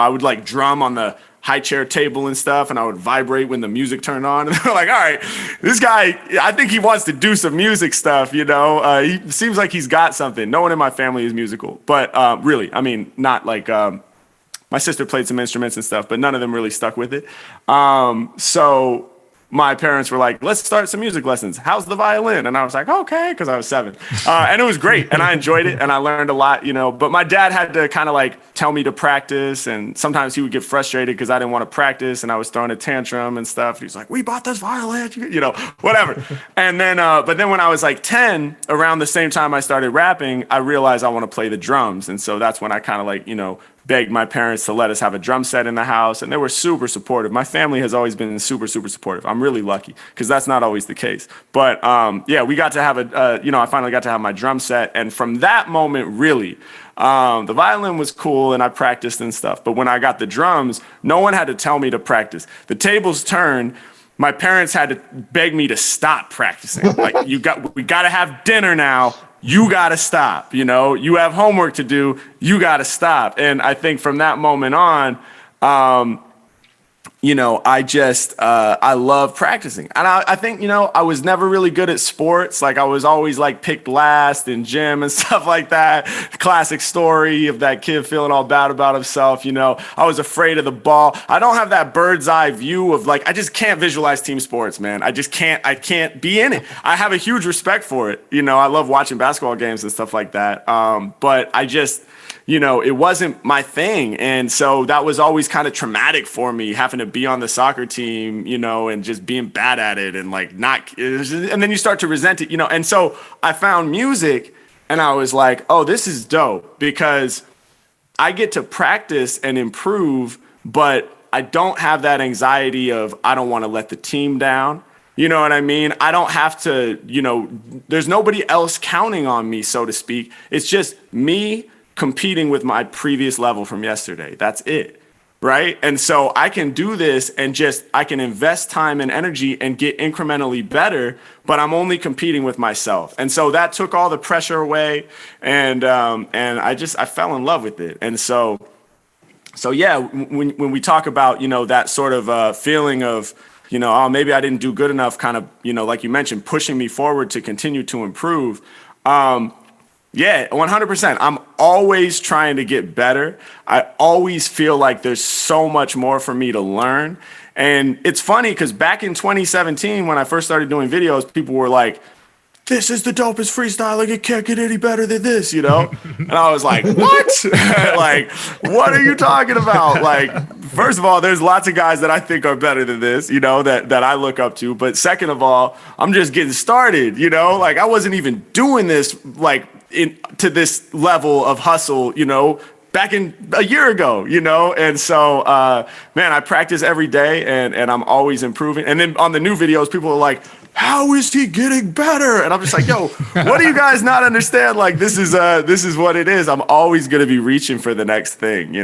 would like drum on the high chair table and stuff, and I would vibrate when the music turned on. And they're like, all right, this guy, I think he wants to do some music stuff, he seems like he's got something. No one in my family is musical, but really, not like, my sister played some instruments and stuff, but none of them really stuck with it. So my parents were like, let's start some music lessons. How's the violin? And I was like, okay, because I was 7. And it was great. And I enjoyed it. And I learned a lot, But my dad had to kind of like tell me to practice. And sometimes he would get frustrated because I didn't want to practice. And I was throwing a tantrum and stuff. He's like, we bought this violin, whatever. And then, but then when I was like 10, around the same time I started rapping, I realized I want to play the drums. And so that's when I kind of like, begged my parents to let us have a drum set in the house, and they were super supportive. My family has always been super, super supportive. I'm really lucky because that's not always the case. But we got to have I finally got to have my drum set, and from that moment, really, the violin was cool, and I practiced and stuff. But when I got the drums, no one had to tell me to practice. The tables turned. My parents had to beg me to stop practicing. Like, we got to have dinner now. You got to stop, you have homework to do, you got to stop. And I think from that moment on, I love practicing. And I think, I was never really good at sports. Like, I was always like picked last in gym and stuff like that. Classic story of that kid feeling all bad about himself. I was afraid of the ball. I don't have that bird's eye view of like, I just can't visualize team sports, man. I can't be in it. I have a huge respect for it. I love watching basketball games and stuff like that. But I just, it wasn't my thing. And so that was always kind of traumatic for me, having to be on the soccer team, and just being bad at it and like and then you start to resent it, And so I found music and I was like, oh, this is dope because I get to practice and improve, but I don't have that anxiety of, I don't want to let the team down. You know what I mean? I don't have to, there's nobody else counting on me, so to speak. It's just me competing with my previous level from yesterday. That's it, right? And so I can do this and I can invest time and energy and get incrementally better, but I'm only competing with myself. And so that took all the pressure away, and I fell in love with it. And so yeah, when we talk about, that sort of feeling of, oh, maybe I didn't do good enough, kind of, like you mentioned, pushing me forward to continue to improve. Yeah, 100%. I'm always trying to get better. I always feel like there's so much more for me to learn. And it's funny because back in 2017, when I first started doing videos, people were like, this is the dopest freestyling. It can't get any better than this, And I was like, what? Like, what are you talking about? Like, first of all, there's lots of guys that I think are better than this, that I look up to. But second of all, I'm just getting started, Like, I wasn't even doing this, like, to this level of hustle, back in a year ago, And so, man, I practice every day and I'm always improving. And then on the new videos, people are like, how is he getting better? And I'm just like, yo, what do you guys not understand? Like, this is what it is. I'm always going to be reaching for the next thing,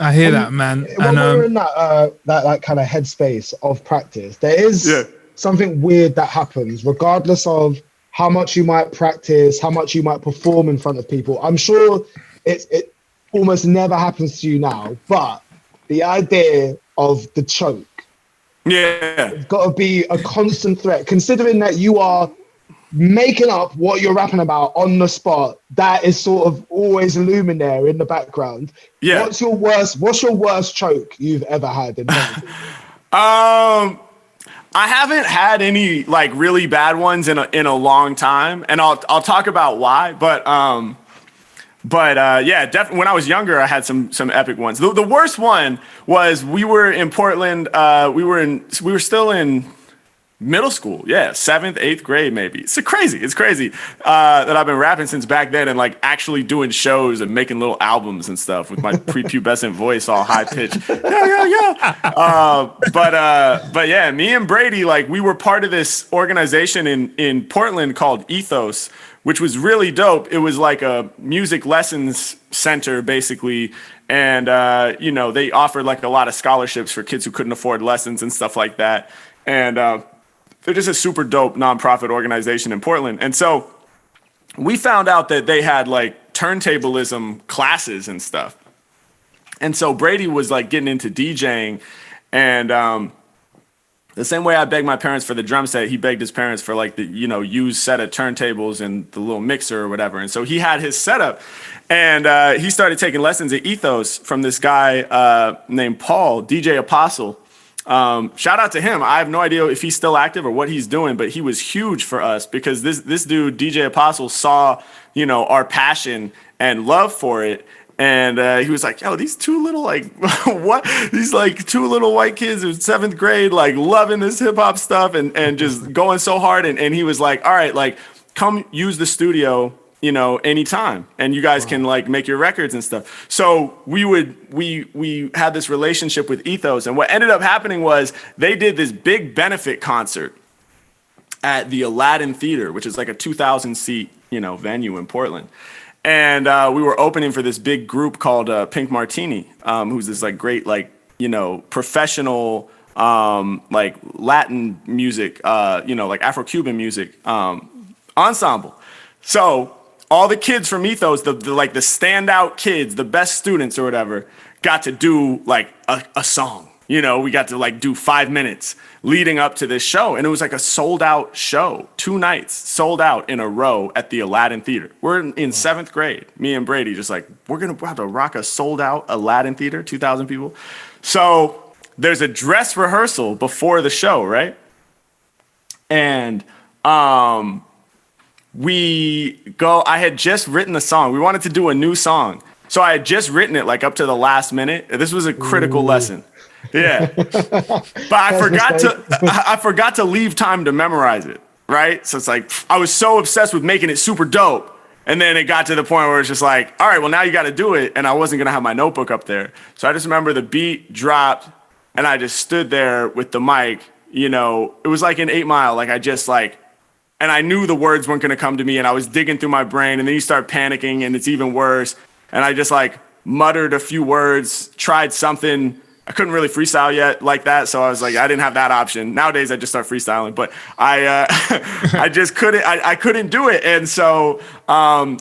I hear that, man. When we're in that kind of headspace of practice, there is something weird that happens regardless of how much you might practice, how much you might perform in front of people. I'm sure it almost never happens to you now, but the idea of the choke, it's got to be a constant threat, considering that you are making up what you're rapping about on the spot. That is sort of always looming there in the background. Yeah. What's your worst choke you've ever had? I haven't had any like really bad ones in a long time, and I'll talk about why. But yeah, definitely when I was younger, I had some epic ones. The worst one was we were in Portland. We were still in Middle school, yeah, 7th, 8th grade, maybe. It's crazy that I've been rapping since back then and like actually doing shows and making little albums and stuff with my prepubescent voice all high pitched. But yeah, me and Brady, like we were part of this organization in Portland called Ethos, which was really dope. It was like a music lessons center basically. And, they offered like a lot of scholarships for kids who couldn't afford lessons and stuff like that. And they're just a super dope nonprofit organization in Portland. And so we found out that they had like turntablism classes and stuff. And so Brady was like getting into DJing. And the same way I begged my parents for the drum set, he begged his parents for like the, used set of turntables and the little mixer or whatever. And so he had his setup. And he started taking lessons at Ethos from this guy named Paul, DJ Apostle. Shout out to him. I have no idea if he's still active or what he's doing, but he was huge for us because this dude, DJ Apostle, saw, our passion and love for it. And he was like, yo, these two little, like, what? These, like, two little white kids in 7th grade, like, loving this hip-hop stuff and just going so hard. And he was like, all right, like, come use the studio, anytime. And you guys can, like, make your records and stuff. So we had this relationship with Ethos. And what ended up happening was they did this big benefit concert at the Aladdin Theater, which is like a 2,000-seat, venue in Portland. And we were opening for this big group called Pink Martini, who's this like great, like, professional, like Latin music, like Afro-Cuban music ensemble. So all the kids from Ethos, the standout kids, the best students or whatever, got to do like a song. We got to like do 5 minutes leading up to this show. And it was like a sold out show, 2 nights sold out in a row at the Aladdin Theater. We're in 7th grade, me and Brady, just like, we're going to have to rock a sold out Aladdin Theater, 2,000 people. So there's a dress rehearsal before the show, right? And I had just written the song. We wanted to do a new song. So I had just written it like up to the last minute. This was a critical lesson. Yeah. But I forgot to leave time to memorize it, right? So it's like, I was so obsessed with making it super dope. And then it got to the point where it's just like, all right, well, now you got to do it. And I wasn't going to have my notebook up there. So I just remember the beat dropped and I just stood there with the mic, it was like an 8 Mile. Like I just like, and I knew the words weren't going to come to me and I was digging through my brain and then you start panicking and it's even worse. And I just like muttered a few words, tried something. I couldn't really freestyle yet like that. So I was like, I didn't have that option. Nowadays I just start freestyling, but I just couldn't, I couldn't do it. And so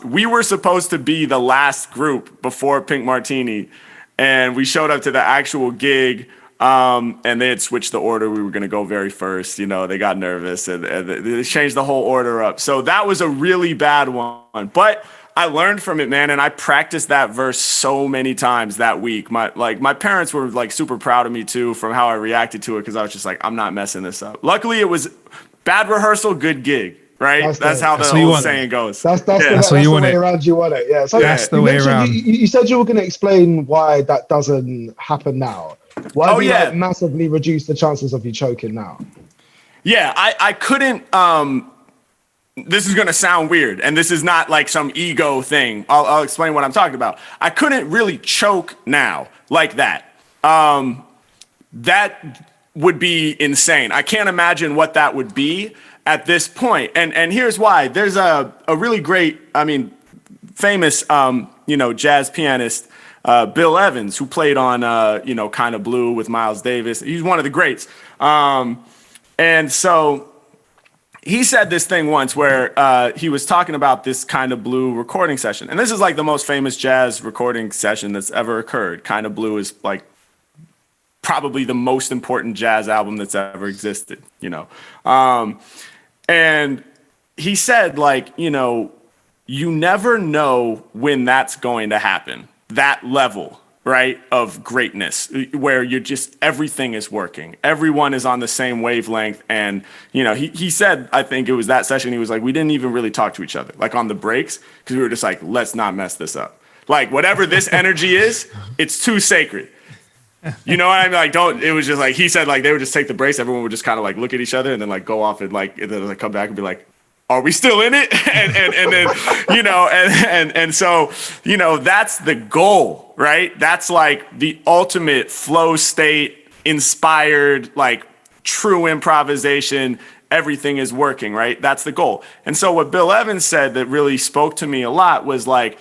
we were supposed to be the last group before Pink Martini. And we showed up to the actual gig and they had switched the order. We were going to go very first. They got nervous and they changed the whole order up. So that was a really bad one. But I learned from it, man, and I practiced that verse so many times that week. My parents were like super proud of me too from how I reacted to it because I was just like, I'm not messing this up. Luckily, it was bad rehearsal, good gig, right? That's how the old saying goes. That's the way around you want it. Yeah, so that's the way around. You said you were going to explain why that doesn't happen now. Why do you massively reduce the chances of you choking now? Yeah, I couldn't. This is going to sound weird, and this is not like some ego thing. I'll explain what I'm talking about. I couldn't really choke now like that. That would be insane. I can't imagine what that would be at this point. And here's why. There's a really great, famous, jazz pianist, Bill Evans, who played on, Kind of Blue with Miles Davis. He's one of the greats. And so he said this thing once where he was talking about this Kind of Blue recording session. And this is like the most famous jazz recording session that's ever occurred. Kind of Blue is like probably the most important jazz album that's ever existed, And he said, like, you never know when that's going to happen, that level, right, of greatness, where you're just, everything is working. Everyone is on the same wavelength. And, he said, I think it was that session, he was like, we didn't even really talk to each other, like on the breaks, because we were just like, let's not mess this up. Like, whatever this energy is, it's too sacred. You know what I mean? Like, it was just like, he said, like, they would just take the brace. Everyone would just kind of like look at each other and then like go off and then like come back and be like, are we still in it? and then, you know, and so, you know, that's the goal, right? That's like the ultimate flow state, inspired, like true improvisation. Everything is working, right? That's the goal. And so what Bill Evans said that really spoke to me a lot was like,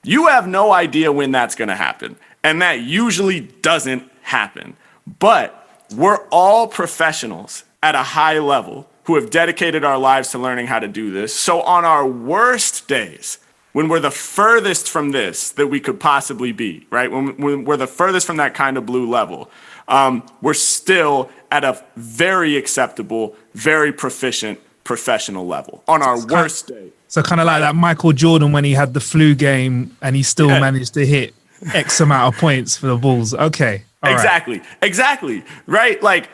you have no idea when that's going to happen. And that usually doesn't happen. But we're all professionals at a high level who have dedicated our lives to learning how to do this. So on our worst days, when we're the furthest from this that we could possibly be, right? When we're the furthest from that kind of blue level, we're still at a very acceptable, very proficient professional level on our worst day. So kind of like that Michael Jordan when he had the flu game and he still managed to hit X amount of points for the Bulls. Okay. Exactly. Right? Like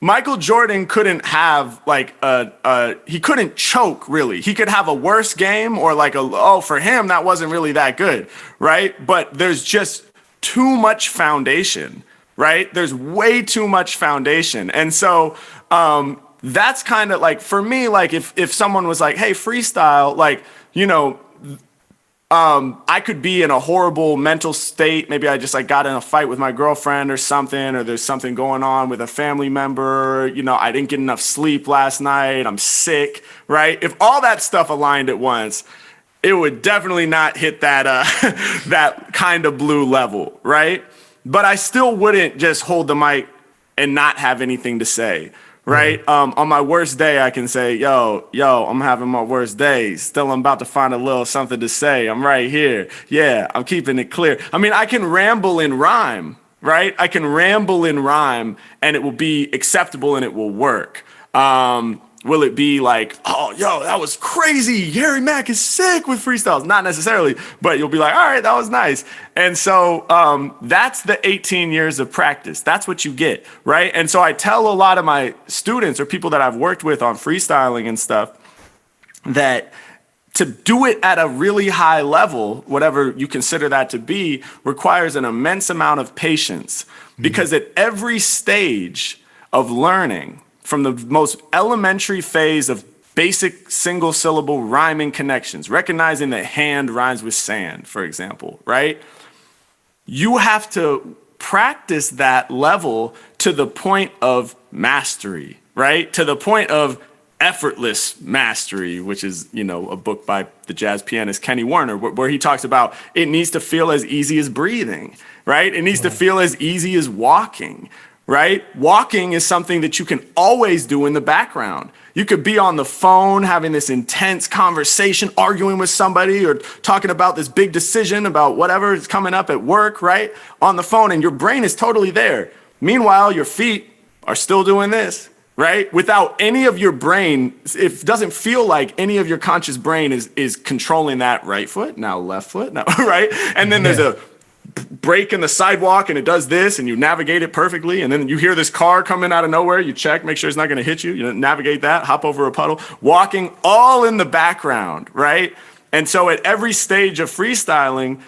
Michael Jordan couldn't have like he couldn't choke really. He could have a worse game or like for him that wasn't really that good, right? But there's just too much foundation, right? There's way too much foundation. And so that's kind of like, for me, like if someone was like, hey, freestyle, like, you know, I could be in a horrible mental state. Maybe I just like got in a fight with my girlfriend or something, or there's something going on with a family member. You know, I didn't get enough sleep last night. I'm sick, right? If all that stuff aligned at once, it would definitely not hit that that kind of blue level, right? But I still wouldn't just hold the mic and not have anything to say. Right. On my worst day, I can say, yo, I'm having my worst day. Still, I'm about to find a little something to say. I'm right here. Yeah, I'm keeping it clear. I mean, I can ramble in rhyme, right? I can ramble in rhyme and it will be acceptable and it will work. Will it be like, oh, yo, that was crazy. Harry Mack is sick with freestyles? Not necessarily, but you'll be like, all right, that was nice. And so that's the 18 years of practice. That's what you get, right? And so I tell a lot of my students or people that I've worked with on freestyling and stuff that to do it at a really high level, whatever you consider that to be, requires an immense amount of patience. Because at every stage of learning, from the most elementary phase of basic single syllable rhyming connections, recognizing that hand rhymes with sand, for example, right? You have to practice that level to the point of mastery, right? To the point of effortless mastery, which is, you know, a book by the jazz pianist Kenny Werner, where he talks about it needs to feel as easy as breathing, right? It needs to feel as easy as walking. Right? Walking is something that you can always do in the background. You could be on the phone having this intense conversation, arguing with somebody or talking about this big decision about whatever is coming up at work, right? On the phone, and your brain is totally there. Meanwhile, your feet are still doing this, right? Without any of your brain, it doesn't feel like any of your conscious brain is controlling that right foot, now left foot, now, right? And then there's a break in the sidewalk and it does this and you navigate it perfectly, and then you hear this car coming out of nowhere, you check, make sure it's not going to hit you, you navigate that, hop over a puddle, walking all in the background, right? And so at every stage of freestyling,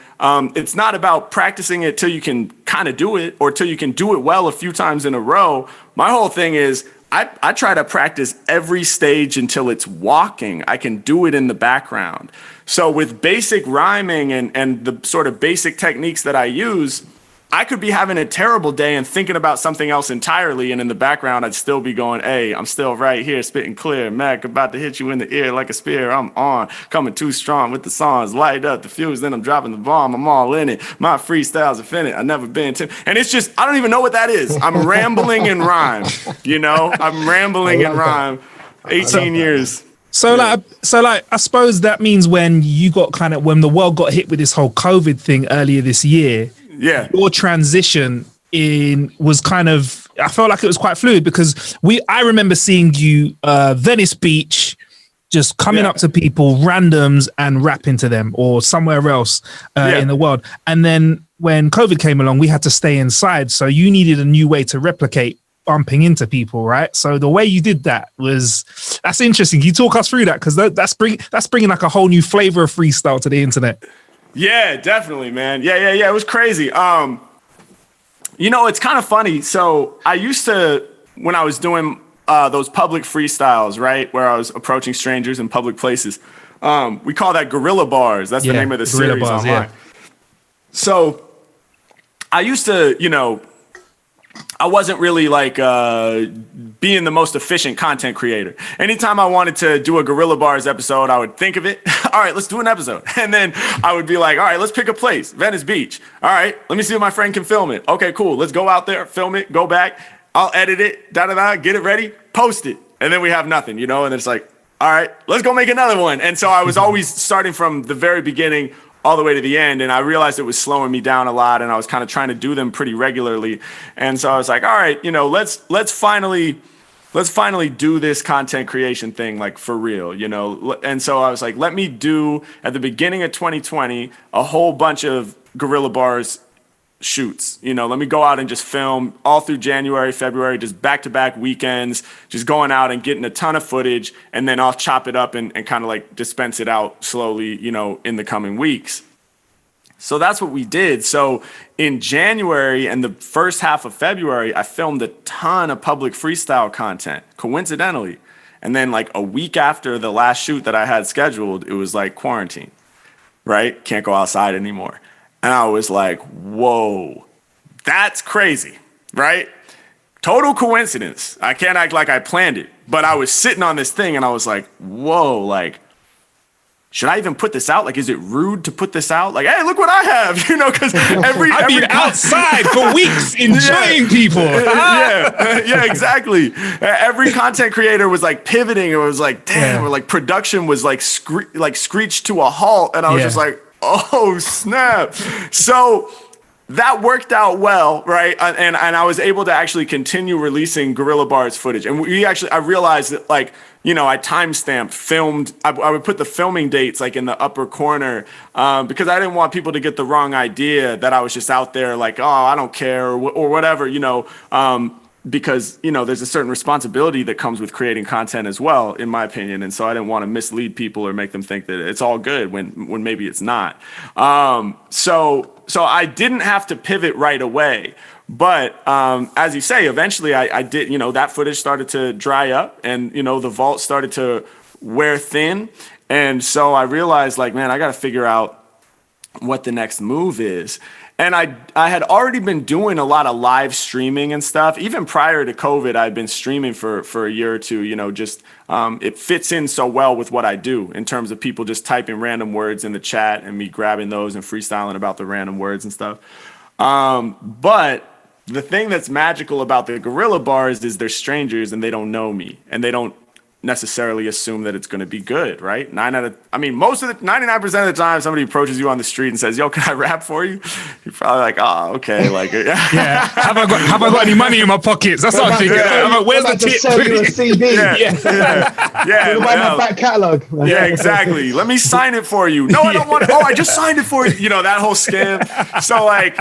it's not about practicing it till you can kind of do it or till you can do it well a few times in a row. My whole thing is I try to practice every stage until it's walking. I can do it in the background. So with basic rhyming and the sort of basic techniques that I use, I could be having a terrible day and thinking about something else entirely, and in the background, I'd still be going, hey, I'm still right here, spitting clear. Mack, about to hit you in the ear like a spear. I'm on, coming too strong with the songs. Light up the fuse, then I'm dropping the bomb. I'm all in it. My freestyle's infinite. I've never been to... And it's just, I don't even know what that is. I'm rambling in rhyme, you know? I'm rambling in rhyme. 18 years. So like, I suppose that means when you got when the world got hit with this whole COVID thing earlier this year, your transition was I felt like it was quite fluid because I remember seeing you Venice Beach, just coming up to people, randoms, and rapping to them, or somewhere else in the world. And then when COVID came along, we had to stay inside. So you needed a new way to replicate bumping into people, right? So the way you did that that's interesting. Can you talk us through that? Because that's bringing like a whole new flavor of freestyle to the internet. Yeah, definitely, man. Yeah. It was crazy. You know, it's kind of funny. So I used to, when I was doing those public freestyles, right, where I was approaching strangers in public places, we call that guerilla bars. That's the name of the guerrilla series bars, online. yeah. So I used to, you know, I wasn't really like being the most efficient content creator. Anytime I wanted to do a Guerilla Bars episode, I would think of it. All right, let's do an episode. And then I would be like, all right, let's pick a place, Venice Beach. All right, let me see if my friend can film it. Okay, cool. Let's go out there, film it, go back. I'll edit it, get it ready, post it. And then we have nothing, you know? And then it's like, all right, let's go make another one. And so I was always starting from the very beginning all the way to the end, and I realized it was slowing me down a lot, and I was kind of trying to do them pretty regularly. And so I was like, all right, you know, let's finally do this content creation thing, like, for real, you know. And so I was like, let me do, at the beginning of 2020, a whole bunch of Guerilla Bars shoots. You know, let me go out and just film all through January, February, just back-to-back weekends, just going out and getting a ton of footage, and then I'll chop it up and kind of like dispense it out slowly, you know, in the coming weeks. So that's what we did. So in January and the first half of February, I filmed a ton of public freestyle content, coincidentally. And then like a week after the last shoot that I had scheduled, it was like quarantine, right? Can't go outside anymore. And I was like, whoa, that's crazy, right? Total coincidence. I can't act like I planned it, but I was sitting on this thing and I was like, whoa, like, should I even put this out? Like, is it rude to put this out? Like, hey, look what I have, you know, because I've been outside for weeks enjoying people. yeah, exactly. Every content creator was like pivoting. It was like, damn, or like production was like screeched to a halt. And I was just like, oh, snap. So that worked out well, right? And I was able to actually continue releasing Guerilla Bars footage. And I realized that, like, you know, I timestamped, filmed. I would put the filming dates like in the upper corner because I didn't want people to get the wrong idea that I was just out there like, oh, I don't care or whatever, you know, because, you know, there's a certain responsibility that comes with creating content as well, in my opinion. And so I didn't want to mislead people or make them think that it's all good when maybe it's not. So I didn't have to pivot right away. But as you say, eventually I did, you know, that footage started to dry up and, you know, the vault started to wear thin. And so I realized, like, man, I got to figure out what the next move is. And I had already been doing a lot of live streaming and stuff. Even prior to COVID, I'd been streaming for a year or two, you know, just it fits in so well with what I do in terms of people just typing random words in the chat and me grabbing those and freestyling about the random words and stuff. But the thing that's magical about the Guerilla Bars is they're strangers and they don't know me and they don't necessarily assume that it's going to be good, right? 99% of the time somebody approaches you on the street and says, yo, can I rap for you? You're probably like, oh, okay. Like, yeah. Have I got any money in my pockets? That's what I'm thinking. Where's the tip? Sell you a CD. Yeah. My back catalog. Yeah, exactly. Let me sign it for you. No, I don't want it. Oh, I just signed it for you. You know, that whole scam. So like,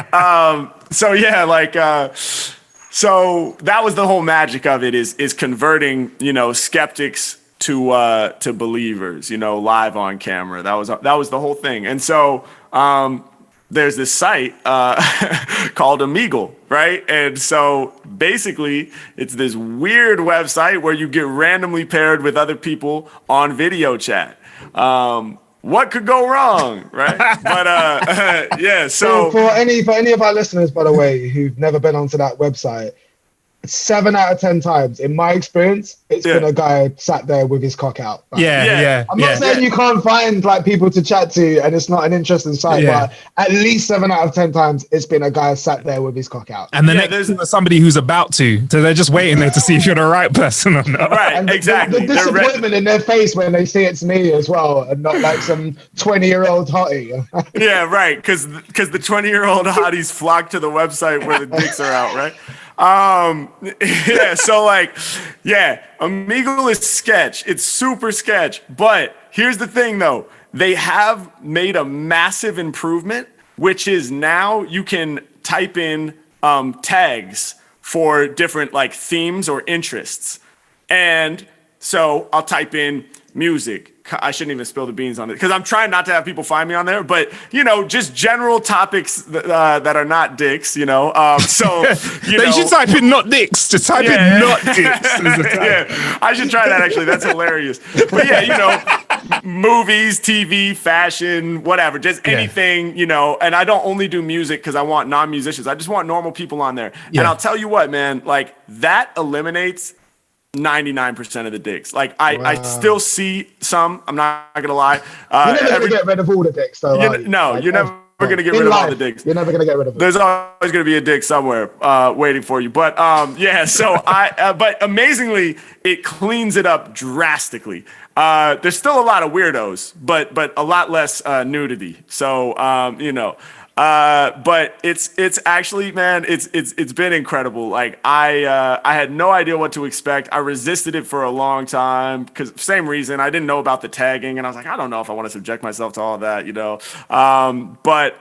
so that was the whole magic of it is converting, you know, skeptics to believers, you know, live on camera. That was the whole thing. And so there's this site called Omegle, right? And so basically it's this weird website where you get randomly paired with other people on video chat. What could go wrong, right? But yeah, so for any of our listeners, by the way, who've never been onto that website, 7 out of 10 times, in my experience, it's been a guy sat there with his cock out. Like, I'm not saying you can't find like people to chat to and it's not an interesting site, but at least 7 out of 10 times, it's been a guy sat there with his cock out. And the next is somebody who's about to, so they're just waiting there to see if you're the right person or not. Right, and exactly. The disappointment in their face when they see it's me as well, and not like some 20-year-old hottie. Yeah, right, because the 20-year-old hotties flock to the website where the dicks are out, right? So like, Omegle is sketch. It's super sketch. But here's the thing though. They have made a massive improvement, which is now you can type in tags for different like themes or interests. And so I'll type in music. I shouldn't even spill the beans on it because I'm trying not to have people find me on there, but just general topics that are not dicks, so You should type in not dicks. Just type in not dicks. Yeah, I should try that actually. That's hilarious. But yeah, movies, TV, fashion, whatever, just anything, and I don't only do music because I want non-musicians. I just want normal people on there. Yeah. And I'll tell you what, man, like that eliminates 99% of the dicks. Like I still see some. I'm not gonna lie. You're never gonna get rid of all the dicks, though. You're never gonna get rid of all the dicks. You're never gonna get rid of them. There's always gonna be a dick somewhere waiting for you. But so but amazingly, it cleans it up drastically. There's still a lot of weirdos, but a lot less nudity. So but it's actually, man, it's been incredible. Like I had no idea what to expect. I resisted it for a long time because same reason. I didn't know about the tagging, and I was like, I don't know if I want to subject myself to all of that, But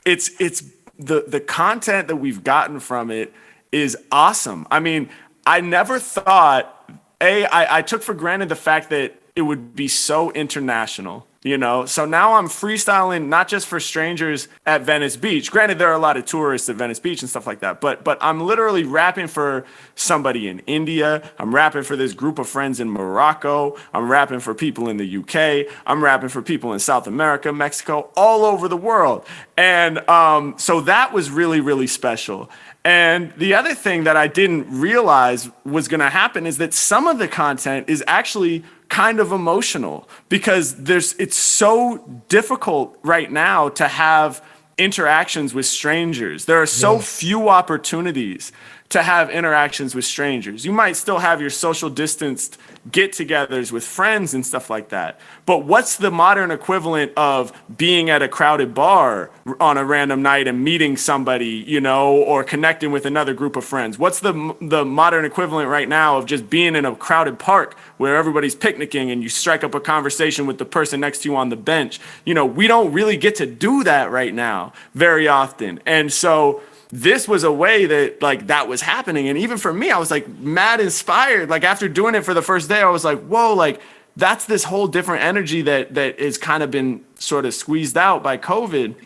it's the content that we've gotten from it is awesome. I mean, I never thought. I took for granted the fact that it would be so international. So now I'm freestyling not just for strangers at Venice Beach. Granted, there are a lot of tourists at Venice Beach and stuff like that, but I'm literally rapping for somebody in India. I'm rapping for this group of friends in Morocco. I'm rapping for people in the UK. I'm rapping for people in South America, Mexico, all over the world. And so that was really, really special. And the other thing that I didn't realize was going to happen is that some of the content is actually kind of emotional because it's so difficult right now to have interactions with strangers. There are so few opportunities to have interactions with strangers. You might still have your social distanced get-togethers with friends and stuff like that. But what's the modern equivalent of being at a crowded bar on a random night and meeting somebody, or connecting with another group of friends? What's the modern equivalent right now of just being in a crowded park where everybody's picnicking and you strike up a conversation with the person next to you on the bench? We don't really get to do that right now very often. And so this was a way that that was happening. And even for me, I was mad inspired. After doing it for the first day, I was like, whoa, that's this whole different energy that has kind of been sort of squeezed out by COVID.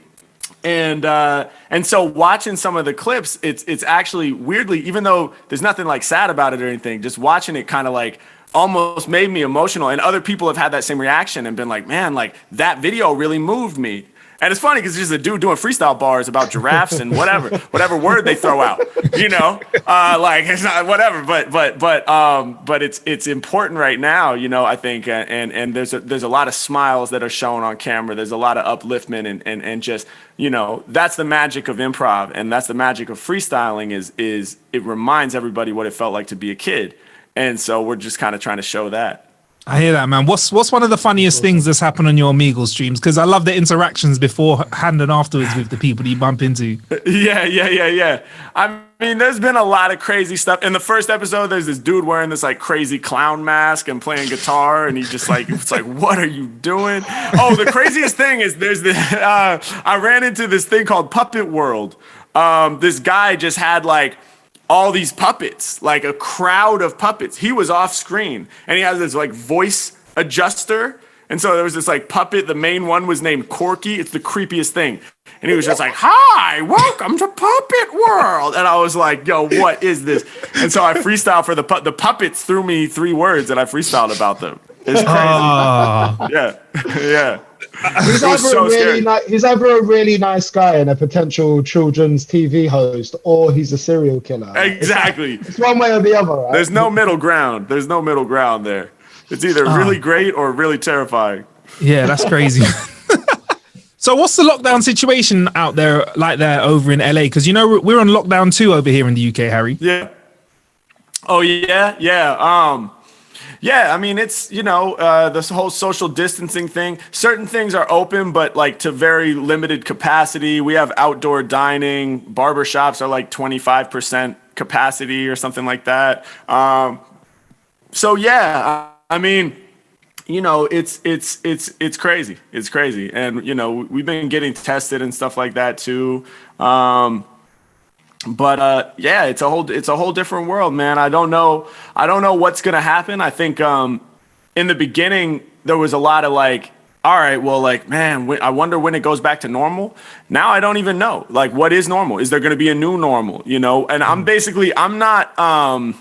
And so watching some of the clips, it's actually weirdly, even though there's nothing sad about it or anything, just watching it kind of almost made me emotional. And other people have had that same reaction and been like, man, that video really moved me. And it's funny because it's just a dude doing freestyle bars about giraffes and whatever word they throw out, it's not whatever, but it's important right now, I think, and there's a lot of smiles that are shown on camera. There's a lot of upliftment and just, that's the magic of improv, and that's the magic of freestyling is it reminds everybody what it felt like to be a kid, and so we're just kind of trying to show that. I hear that, man. What's one of the funniest things that's happened on your Omegle streams? Because I love the interactions beforehand and afterwards with the people you bump into. Yeah. I mean, there's been a lot of crazy stuff. In the first episode, there's this dude wearing this crazy clown mask and playing guitar, and he just it's what are you doing? Oh, the craziest thing is there's this. I ran into this thing called Puppet World. This guy just had all these puppets, a crowd of puppets. He was off screen and he has this voice adjuster. And so there was this puppet. The main one was named Corky. It's the creepiest thing. And he was just hi, welcome to Puppet World. And I was like, yo, what is this? And so I freestyled for the puppets threw me 3 words and I freestyled about them. It's crazy. Yeah. He's either a really nice guy and a potential children's TV host, or he's a serial killer. Exactly. It's one way or the other, right? There's no middle ground. There's no middle ground there. It's either really great or really terrifying. Yeah, that's crazy. So what's the lockdown situation out there over in LA? Because we're on lockdown too over here in the UK, Harry. Yeah. Oh yeah. Yeah, I mean, it's, this whole social distancing thing. Certain things are open, but to very limited capacity. We have outdoor dining. Barbershops are 25% capacity or something like that. So yeah, I mean, it's crazy. It's crazy. And, we've been getting tested and stuff like that too. But yeah, it's a whole different world, man. I don't know what's gonna happen. I think in the beginning, there was a lot of like, all right, well, like, man, I wonder when it goes back to normal. Now I don't even know. Like, what is normal? Is there going to be a new normal? You know, and I'm not,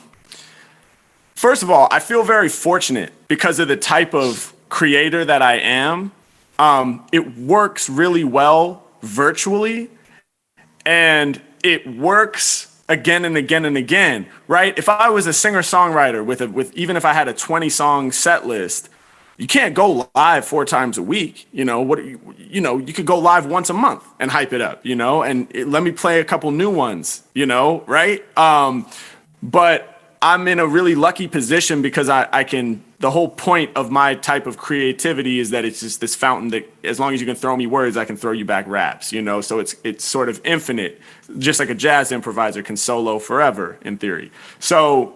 first of all, I feel very fortunate because of the type of creator that I am. It works really well virtually, and it works again and again and again, right? If I was a singer-songwriter with even if I had a 20-song set list, you can't go live 4 times a week. You know what? You know, you could go live once a month and hype it up. You know, and let me play a couple new ones. You know, right? But I'm in a really lucky position because I can. The whole point of my type of creativity is that it's just this fountain that, as long as you can throw me words, I can throw you back raps. You know, so it's sort of infinite, just like a jazz improviser can solo forever in theory. So.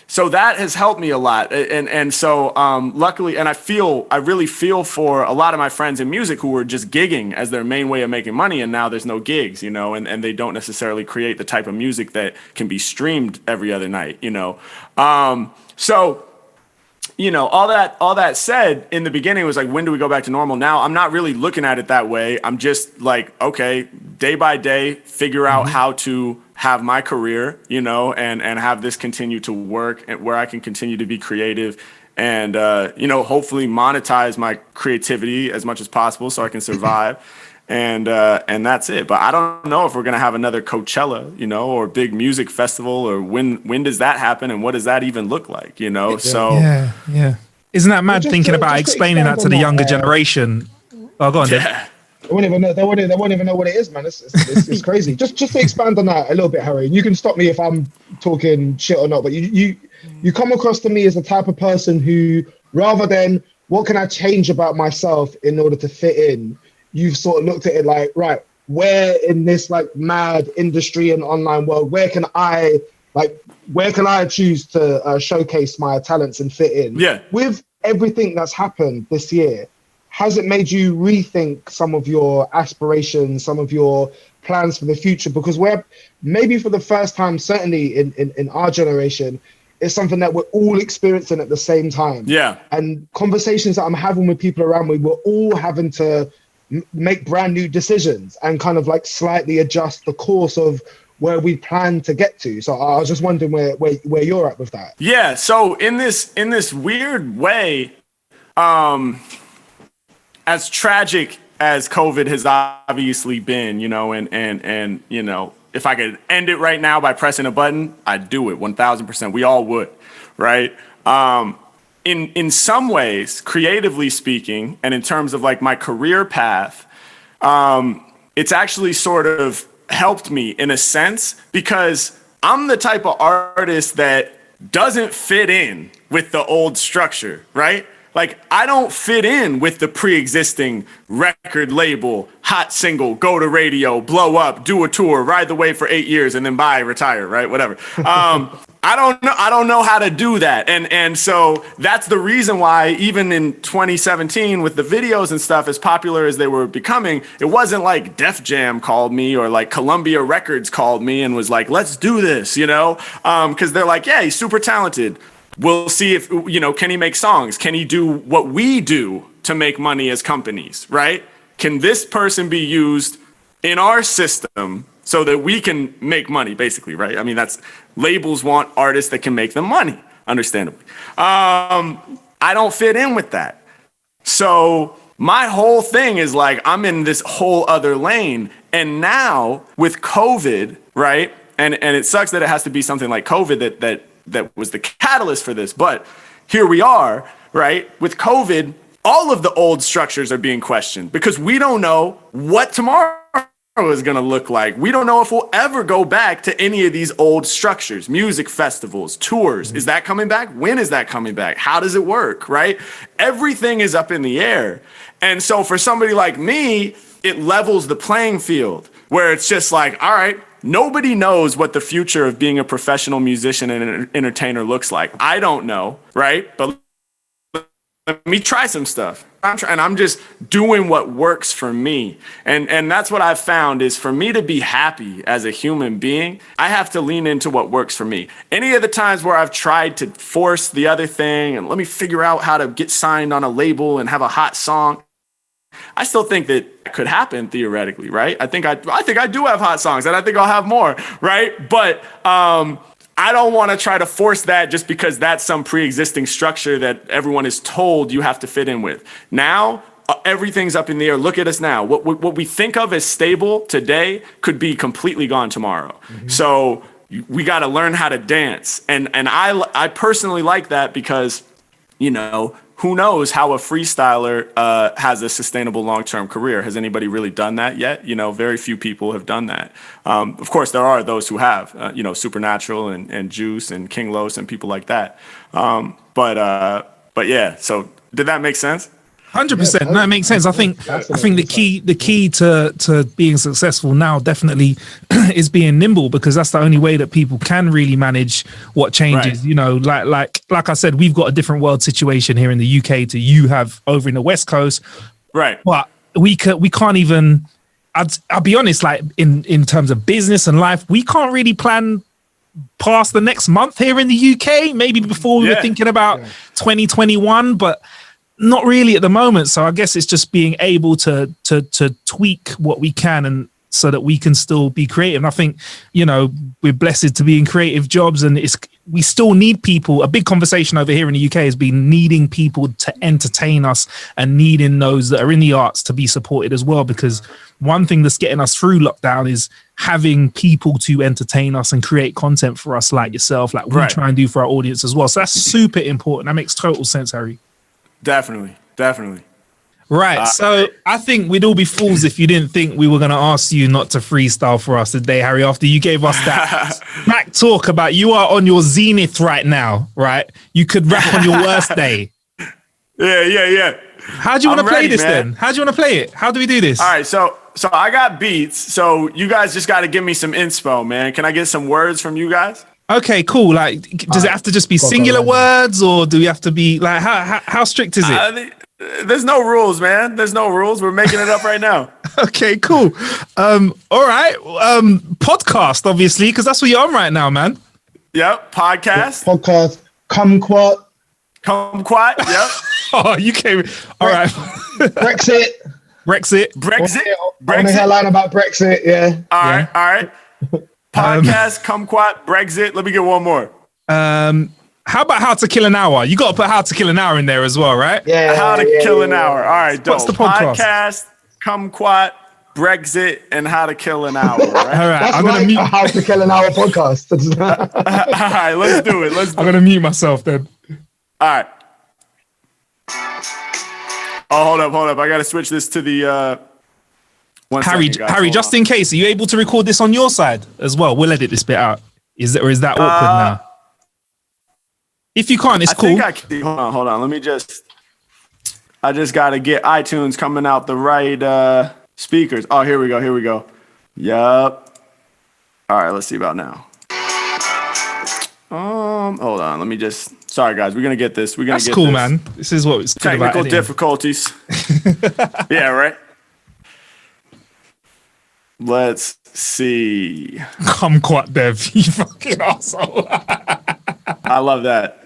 So that has helped me a lot. And so luckily, and I really feel for a lot of my friends in music who were just gigging as their main way of making money. And now there's no gigs, you know, and they don't necessarily create the type of music that can be streamed every other night, you know. So, you know, all that said, in the beginning it was like, when do we go back to normal? Now I'm not really looking at it that way. I'm just like, okay, day by day, figure out how to have my career, you know, and have this continue to work, and where I can continue to be creative and, you know, hopefully monetize my creativity as much as possible so I can survive. And that's it. But I don't know if we're going to have another Coachella, you know, or big music festival, or when does that happen and what does that even look like, you know? So yeah. Isn't that mad, thinking about explaining that to the younger generation? Oh, go on, Dave. They won't even know. They won't even know what it is, man. It's crazy. Just to expand on that a little bit, Harry. You can stop me if I'm talking shit or not. But you come across to me as the type of person who, rather than what can I change about myself in order to fit in, you've sort of looked at it like, right, where in this like mad industry and online world, where can I choose to showcase my talents and fit in? Yeah. With everything that's happened this year, has it made you rethink some of your aspirations, some of your plans for the future? Because we're maybe for the first time, certainly in our generation, it's something that we're all experiencing at the same time. Yeah. And conversations that I'm having with people around me, we're all having to make brand new decisions and kind of like slightly adjust the course of where we plan to get to. So I was just wondering where you're at with that. Yeah. So in this weird way, as tragic as COVID has obviously been, you know, and you know, if I could end it right now by pressing a button, I'd do it 1000%. We all would, right? In some ways, creatively speaking, and in terms of like my career path, it's actually sort of helped me in a sense, because I'm the type of artist that doesn't fit in with the old structure, right? Like, I don't fit in with the pre-existing record label, hot single, go to radio, blow up, do a tour, ride the wave for 8 years, and then bye, retire, right? Whatever. I don't know how to do that. And so that's the reason why even in 2017 with the videos and stuff, as popular as they were becoming, it wasn't like Def Jam called me or like Columbia Records called me and was like, let's do this, you know? Because they're like, yeah, he's super talented. We'll see if, you know, can he make songs? Can he do what we do to make money as companies, right? Can this person be used in our system so that we can make money, basically, right? I mean, that's, labels want artists that can make them money, understandably. I don't fit in with that. So my whole thing is like, I'm in this whole other lane. And now with COVID, right? And it sucks that it has to be something like COVID that was the catalyst for this. But here we are, right? With COVID, all of the old structures are being questioned because we don't know what tomorrow is going to look like. We don't know if we'll ever go back to any of these old structures, music festivals, tours. Is that coming back? When is that coming back? How does it work, right? Everything is up in the air. And so for somebody like me, it levels the playing field where it's just like, all right, nobody knows what the future of being a professional musician and an entertainer looks like. I don't know, right? But let me try some stuff. and I'm just doing what works for me. And that's what I've found is, for me to be happy as a human being, I have to lean into what works for me. Any of the times where I've tried to force the other thing and let me figure out how to get signed on a label and have a hot song, I still think that could happen theoretically, right? I think I do have hot songs, and I think I'll have more, right? But I don't want to try to force that just because that's some pre-existing structure that everyone is told you have to fit in with. Now, everything's up in the air. Look at us now. What we think of as stable today could be completely gone tomorrow. Mm-hmm. So we got to learn how to dance. And I personally like that because, you know, who knows how a freestyler has a sustainable long-term career? Has anybody really done that yet? You know, very few people have done that. Of course, there are those who have, you know, Supernatural and Juice and King Los and people like that. But yeah, so did that make sense? 100%. No, it makes sense. I think the key to being successful now definitely is being nimble, because that's the only way that people can really manage what changes. Right. You know, like I said, we've got a different world situation here in the UK to you have over in the West Coast. Right. But we can't even. I'll be honest. Like in terms of business and life, we can't really plan past the next month here in the UK. Maybe before we were thinking about 2021, but not really at the moment. So I guess it's just being able to tweak what we can, and so that we can still be creative. And I think, you know, we're blessed to be in creative jobs, and we still need people. A big conversation over here in the UK has been needing people to entertain us and needing those that are in the arts to be supported as well. Because one thing that's getting us through lockdown is having people to entertain us and create content for us, like yourself, like we try and do for our audience as well. So that's super important. That makes total sense, Harry. Definitely. Right. So I think we'd all be fools if you didn't think we were going to ask you not to freestyle for us today, Harry, after you gave us that Mack talk about you are on your zenith right now, right? You could rap on your worst day. Yeah. How do you want to play this then? How do you want to play it? How do we do this? All right. So I got beats. So you guys just got to give me some inspo, man. Can I get some words from you guys? Okay, cool. Like, does it have to just be singular words, or do we have to be like, how strict is it? There's no rules, man. There's no rules. We're making it up right now. Okay, cool. All right. Podcast, obviously, because that's what you're on right now, man. Yep. Podcast. Kumquat. Yep. Oh, you came. All right. Brexit. On the headline about Brexit. Yeah. All right. Podcast, kumquat, Brexit. Let me get one more. How about How to Kill an Hour? You got to put How to Kill an Hour in there as well, right? Yeah. How to Kill an Hour. All right. What's the podcast? Podcast, kumquat, Brexit, and How to Kill an Hour. Right? All right. That's I'm gonna mute. How to Kill an Hour podcast. All right. Let's do it. I'm gonna mute myself then. All right. Oh, hold up. I gotta switch this to the. Harry, just in case, are you able to record this on your side as well? We'll edit this bit out. Is that awkward now? If you can't, it's cool. Hold on. Let me I just got to get iTunes coming out the right speakers. Oh, here we go. Yup. All right, let's see about now. Hold on. Let me sorry guys, we're going to get this. That's cool, man. This is what it's technical difficulties. Yeah, right. Let's see. Kumquat Dev, you fucking asshole. I love that.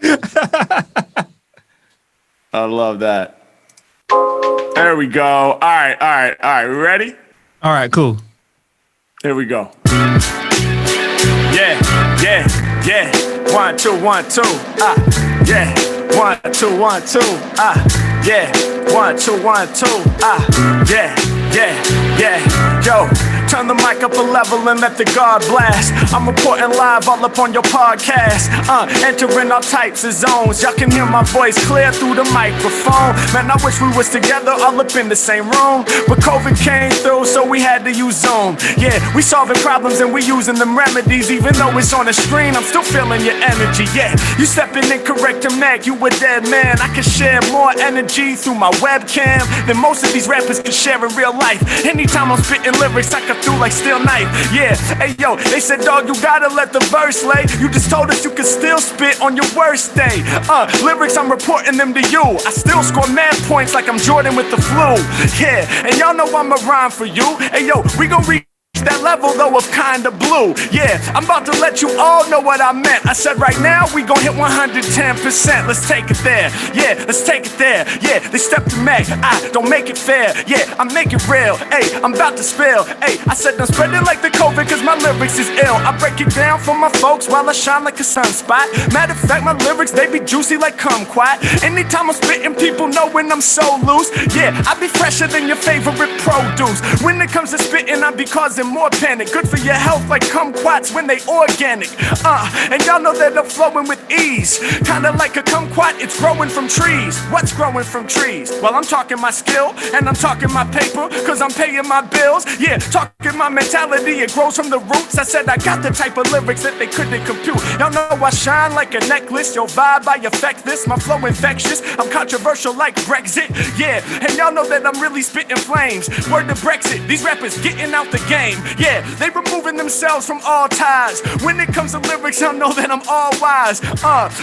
There we go. All right. We ready? All right, cool. Here we go. Yeah. 1, 2, 1, 2. Yeah. 1, 2, 1, 2. Yeah. 1, 2, 1, 2. Yeah. Yo. Turn the mic up a level and let the guard blast. I'm reporting live all up on your podcast. Entering all types of zones. Y'all can hear my voice clear through the microphone. Man, I wish we was together all up in the same room. But COVID came through, so we had to use Zoom. Yeah, we solving problems and we using them remedies. Even though it's on the screen, I'm still feeling your energy. Yeah, you stepping in correct to Mack, you a dead man. I can share more energy through my webcam than most of these rappers can share in real life. Anytime I'm spitting lyrics, I can cut through like steel knife. Yeah, hey yo, they said, dog, you gotta let the verse lay. You just told us you could still spit on your worst day. Lyrics, I'm reporting them to you. I still score mad points like I'm Jordan with the flu. Yeah, and y'all know I'm a rhyme for you. Hey yo, we gon' reach that level though of kinda blue. Yeah, I'm about to let you all know what I meant. I said right now we gon' hit 110%. Let's take it there. Yeah, let's take it there. Yeah, they stepped to Mack. I don't make it fair. Yeah, I make it real. Hey, I'm about to spill. Hey, I said don't spread it like the COVID cause my lyrics is ill. I break it down for my folks while I shine like a sunspot. Matter of fact, my lyrics, they be juicy like kumquat. Anytime I'm spitting, people know when I'm so loose. Yeah, I be fresher than your favorite produce. When it comes to spitting, I be causing more panic. Good for your health like kumquats when they organic. And y'all know that I'm flowing with ease. Kinda like a kumquat, it's growing from trees. What's growing from trees? Well, I'm talking my skill and I'm talking my paper, cause I'm paying my bills. Yeah, talking my mentality, it grows from the roots. I said I got the type of lyrics that they couldn't compute. Y'all know I shine like a necklace. Your vibe, I affect this. My flow infectious. I'm controversial like Brexit. Yeah, and y'all know that I'm really spitting flames. Word to Brexit, these rappers getting out the game. Yeah, they removing themselves from all ties. When it comes to lyrics, y'all know that I'm all wise.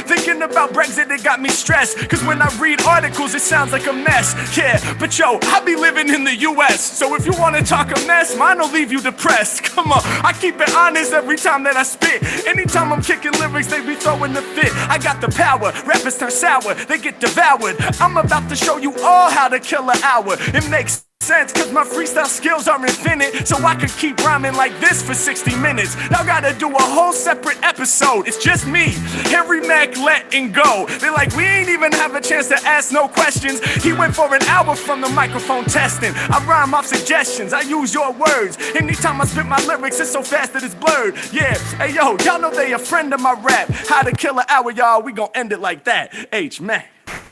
Thinking about Brexit, it got me stressed. Cause when I read articles, it sounds like a mess. Yeah, but yo, I be living in the US. So if you wanna talk a mess, mine'll leave you depressed. Come on, I keep it honest every time that I spit. Anytime I'm kicking lyrics, they be throwing the fit. I got the power, rappers turn sour, they get devoured. I'm about to show you all how to kill an hour. It makes sense cause my freestyle skills are infinite, so I could keep rhyming like this for 60 minutes. Y'all gotta do a whole separate episode. It's just me, Harry Mack, letting go. They're like, we ain't even have a chance to ask no questions. He went for an hour from the microphone testing. I rhyme off suggestions, I use your words. Anytime I spit my lyrics, it's so fast that it's blurred. Yeah, hey yo, y'all know they a friend of my rap. How to kill an hour, y'all, we gon' end it like that. H Mack.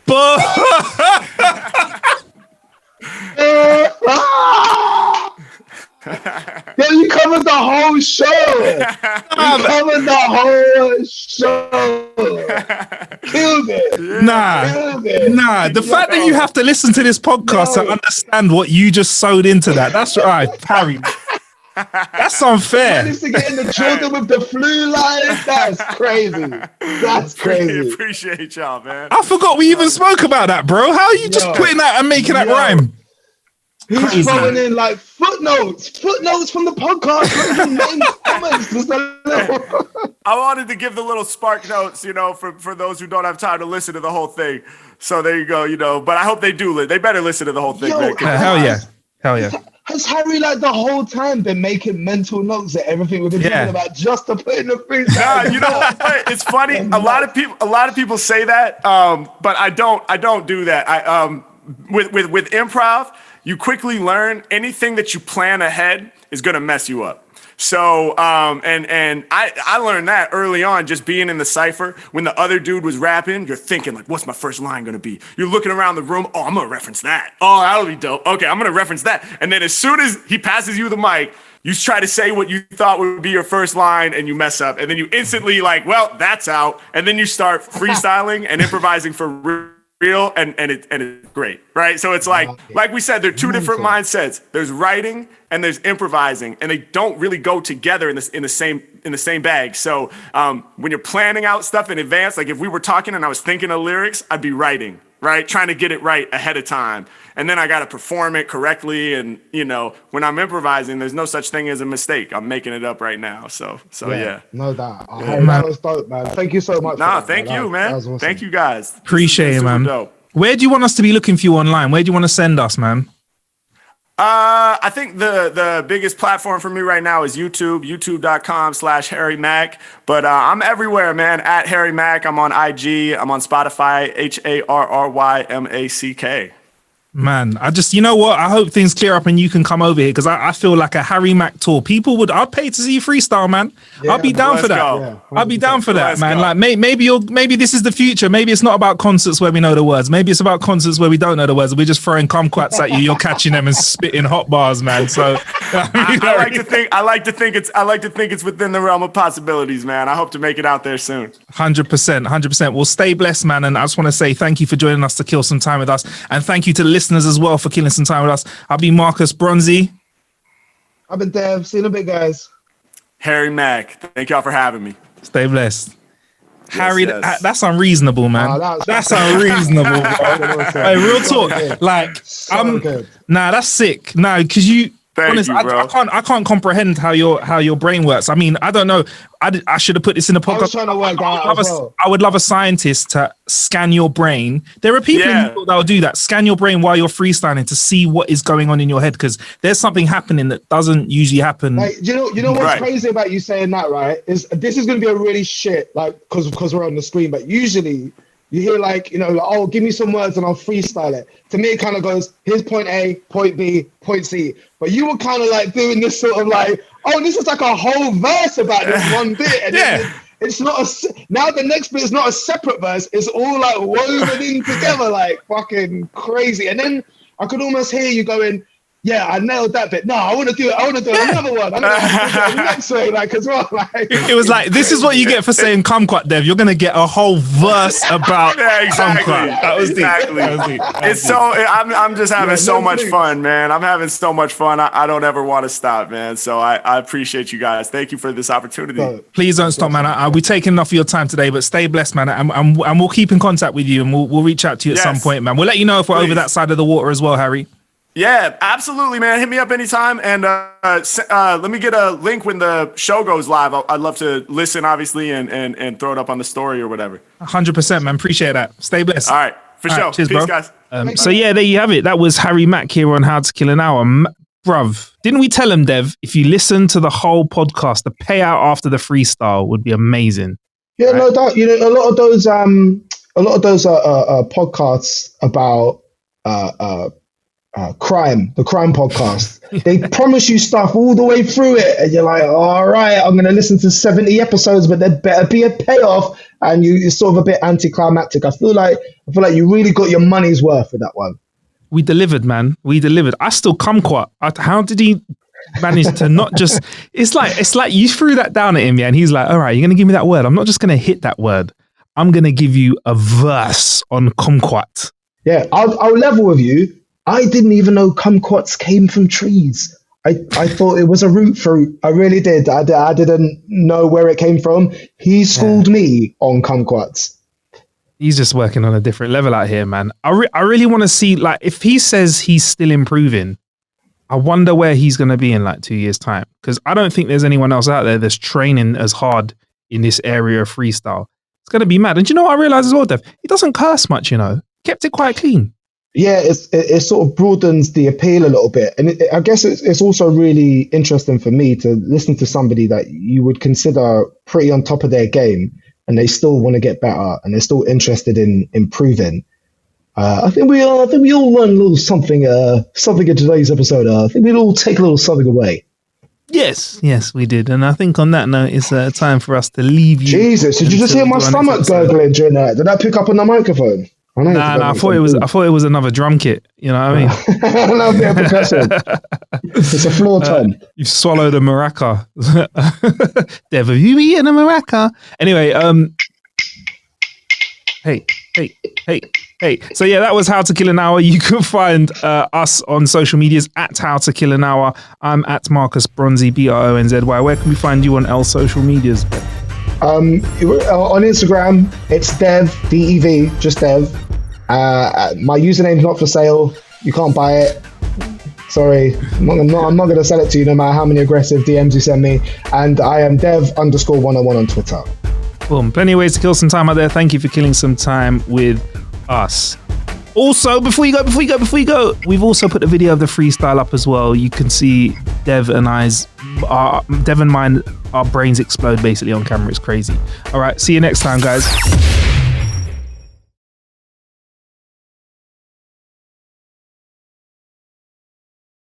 Yo, you covered the whole show. You covered the whole show. Killed it. Nah. The fact that you have to listen to this podcast to understand what you just sewed into that's right, Harry. That's unfair. Managed to get in the children with the flu line. That's crazy. That's crazy. Appreciate y'all, man. I forgot we even spoke about that, bro. How are you just putting that and making that rhyme? He's throwing in like footnotes from the podcast. I wanted to give the little spark notes, you know, for those who don't have time to listen to the whole thing. So there you go, you know. But I hope they do. They better listen to the whole thing. Man. Hell yeah. Has Harry like the whole time been making mental notes of everything we've been talking about just to put in the freestyle? Nah, you know what? It's funny. A lot of people say that, but I don't do that. With improv, you quickly learn anything that you plan ahead is gonna mess you up. So, and I learned that early on, just being in the cypher. When the other dude was rapping, you're thinking like, what's my first line gonna be? You're looking around the room, oh, I'm gonna reference that. Oh, that'll be dope. Okay, I'm gonna reference that. And then as soon as he passes you the mic, you try to say what you thought would be your first line and you mess up. And then you instantly like, well, that's out. And then you start freestyling and improvising for real, and it's great, right? So it's like we said, there are two different mindsets. There's writing and there's improvising, and they don't really go together in the same bag. So when you're planning out stuff in advance, like if we were talking and I was thinking of lyrics, I'd be writing, right? Trying to get it right ahead of time. And then I got to perform it correctly. And, you know, when I'm improvising, there's no such thing as a mistake. I'm making it up right now. So yeah. No doubt. That was dope, man. Thank you so much. Thank you, man. Awesome. Thank you, guys. Appreciate it, man. Dope. Where do you want us to be looking for you online? Where do you want to send us, man? I think the biggest platform for me right now is YouTube, youtube.com/Harry Mack. But I'm everywhere, man, at Harry Mack. I'm on IG. I'm on Spotify, HarryMack. Man, I just, you know what? I hope things clear up and you can come over here because I feel like a Harry Mack tour. I'd pay to see you freestyle, man. Yeah, I'll be down for that. Yeah, I'll be down for that, man. Like maybe this is the future. Maybe it's not about concerts where we know the words. Maybe it's about concerts where we don't know the words. We're just throwing kumquats at you. You're catching them and spitting hot bars, man. So I like to think it's within the realm of possibilities, man. I hope to make it out there soon. 100%. Well, stay blessed, man. And I just want to say thank you for joining us to kill some time with us, and thank you to the listeners as well for killing some time with us. I'll be Marcus Bronzy. I've been Dev. See you in a bit, guys. Harry Mack. Thank y'all for having me. Stay blessed. Harry, yes. That's unreasonable, man. That's unreasonable, bro. Hey, real talk. Like, good. Nah, that's sick. Nah, because you. Thank you, bro. I can't comprehend how your brain works. I mean, I don't know. I should have put this in the podcast. I was trying to work that out as well. I would love a scientist to scan your brain. There are people that will do that. Scan your brain while you're freestyling to see what is going on in your head, because there's something happening that doesn't usually happen. Like, you know what's crazy about you saying that, right? This is going to be a really shit, like, because we're on the screen, but usually you hear like, oh, give me some words and I'll freestyle it. To me, it kind of goes, here's point A, point B, point C. But you were kind of like doing this sort of like, oh, this is like a whole verse about this one bit. And it's not now the next bit is not a separate verse. It's all like woven in together, like fucking crazy. And then I could almost hear you going, yeah, I nailed that bit. No, I want to do another one. I'm going to do the next way, like, as well. Like, it was like, this is what you get for saying kumquat, Dev. You're going to get a whole verse about kumquat. That was deep. It's so, I'm just having so much fun, man. I'm having so much fun. I don't ever want to stop, man. So I appreciate you guys. Thank you for this opportunity. Please don't stop, man. We're taking enough of your time today, but stay blessed, man. And we'll keep in contact with you, and we'll reach out to you at some point, man. We'll let you know if we're over that side of the water as well, Harry. Yeah, absolutely, man. Hit me up anytime, and let me get a link when the show goes live. I'd love to listen, obviously, and throw it up on the story or whatever. 100%, man. Appreciate that. Stay blessed. All right, for sure. Right, cheers, peace, bro. guys. So yeah, there you have it. That was Harry Mack here on How to Kill an Hour. Bruv, didn't we tell him, Dev, if you listen to the whole podcast, the payout after the freestyle would be amazing. Yeah, right? No doubt. A lot of those podcasts about crime, the crime podcast, they promise you stuff all the way through it, and you're like, all right, I'm going to listen to 70 episodes, but there better be a payoff, and you're sort of a bit anticlimactic. I feel like you really got your money's worth with that one. We delivered, man. We delivered. I still kumquat. How did he manage to not just? It's like you threw that down at him, yeah, and he's like, all right, you're going to give me that word. I'm not just going to hit that word. I'm going to give you a verse on kumquat. Yeah, I'll level with you. I didn't even know kumquats came from trees. I thought it was a root fruit. I really did. I didn't know where it came from. He schooled me on kumquats. He's just working on a different level out here, man. I really want to see, like, if he says he's still improving, I wonder where he's going to be in like 2 years' time. Because I don't think there's anyone else out there that's training as hard in this area of freestyle. It's going to be mad. And do you know what I realized as well, Dev? He doesn't curse much, Kept it quite clean. Yeah, it sort of broadens the appeal a little bit. And I guess it's also really interesting for me to listen to somebody that you would consider pretty on top of their game, and they still want to get better, and they're still interested in improving. I think we all learned a little something in today's episode. I think we'd all take a little something away. Yes, we did. And I think on that note, it's time for us to leave you. Jesus, did you just hear my stomach gurgling during that? Did that pick up on the microphone? I thought it was another drum kit. You know what I mean? Another bit of percussion. It's a floor tom. You've swallowed a maraca. Dev, have you eaten a maraca? Anyway, hey. So yeah, that was How to Kill an Hour. You can find us on social medias at How to Kill an Hour. I'm at Marcus Bronzy, Bronzy. Where can we find you on L social medias? On Instagram, it's Dev, D-E-V, just Dev. My username's not for sale. You can't buy it. Sorry, I'm not going to sell it to you no matter how many aggressive DMs you send me. And I am Dev_101 on Twitter. Boom. Plenty of ways to kill some time out there. Thank you for killing some time with us. Also, before you go, we've also put a video of the freestyle up as well. You can see Dev and mine, our brains explode basically on camera. It's crazy. All right, see you next time, guys.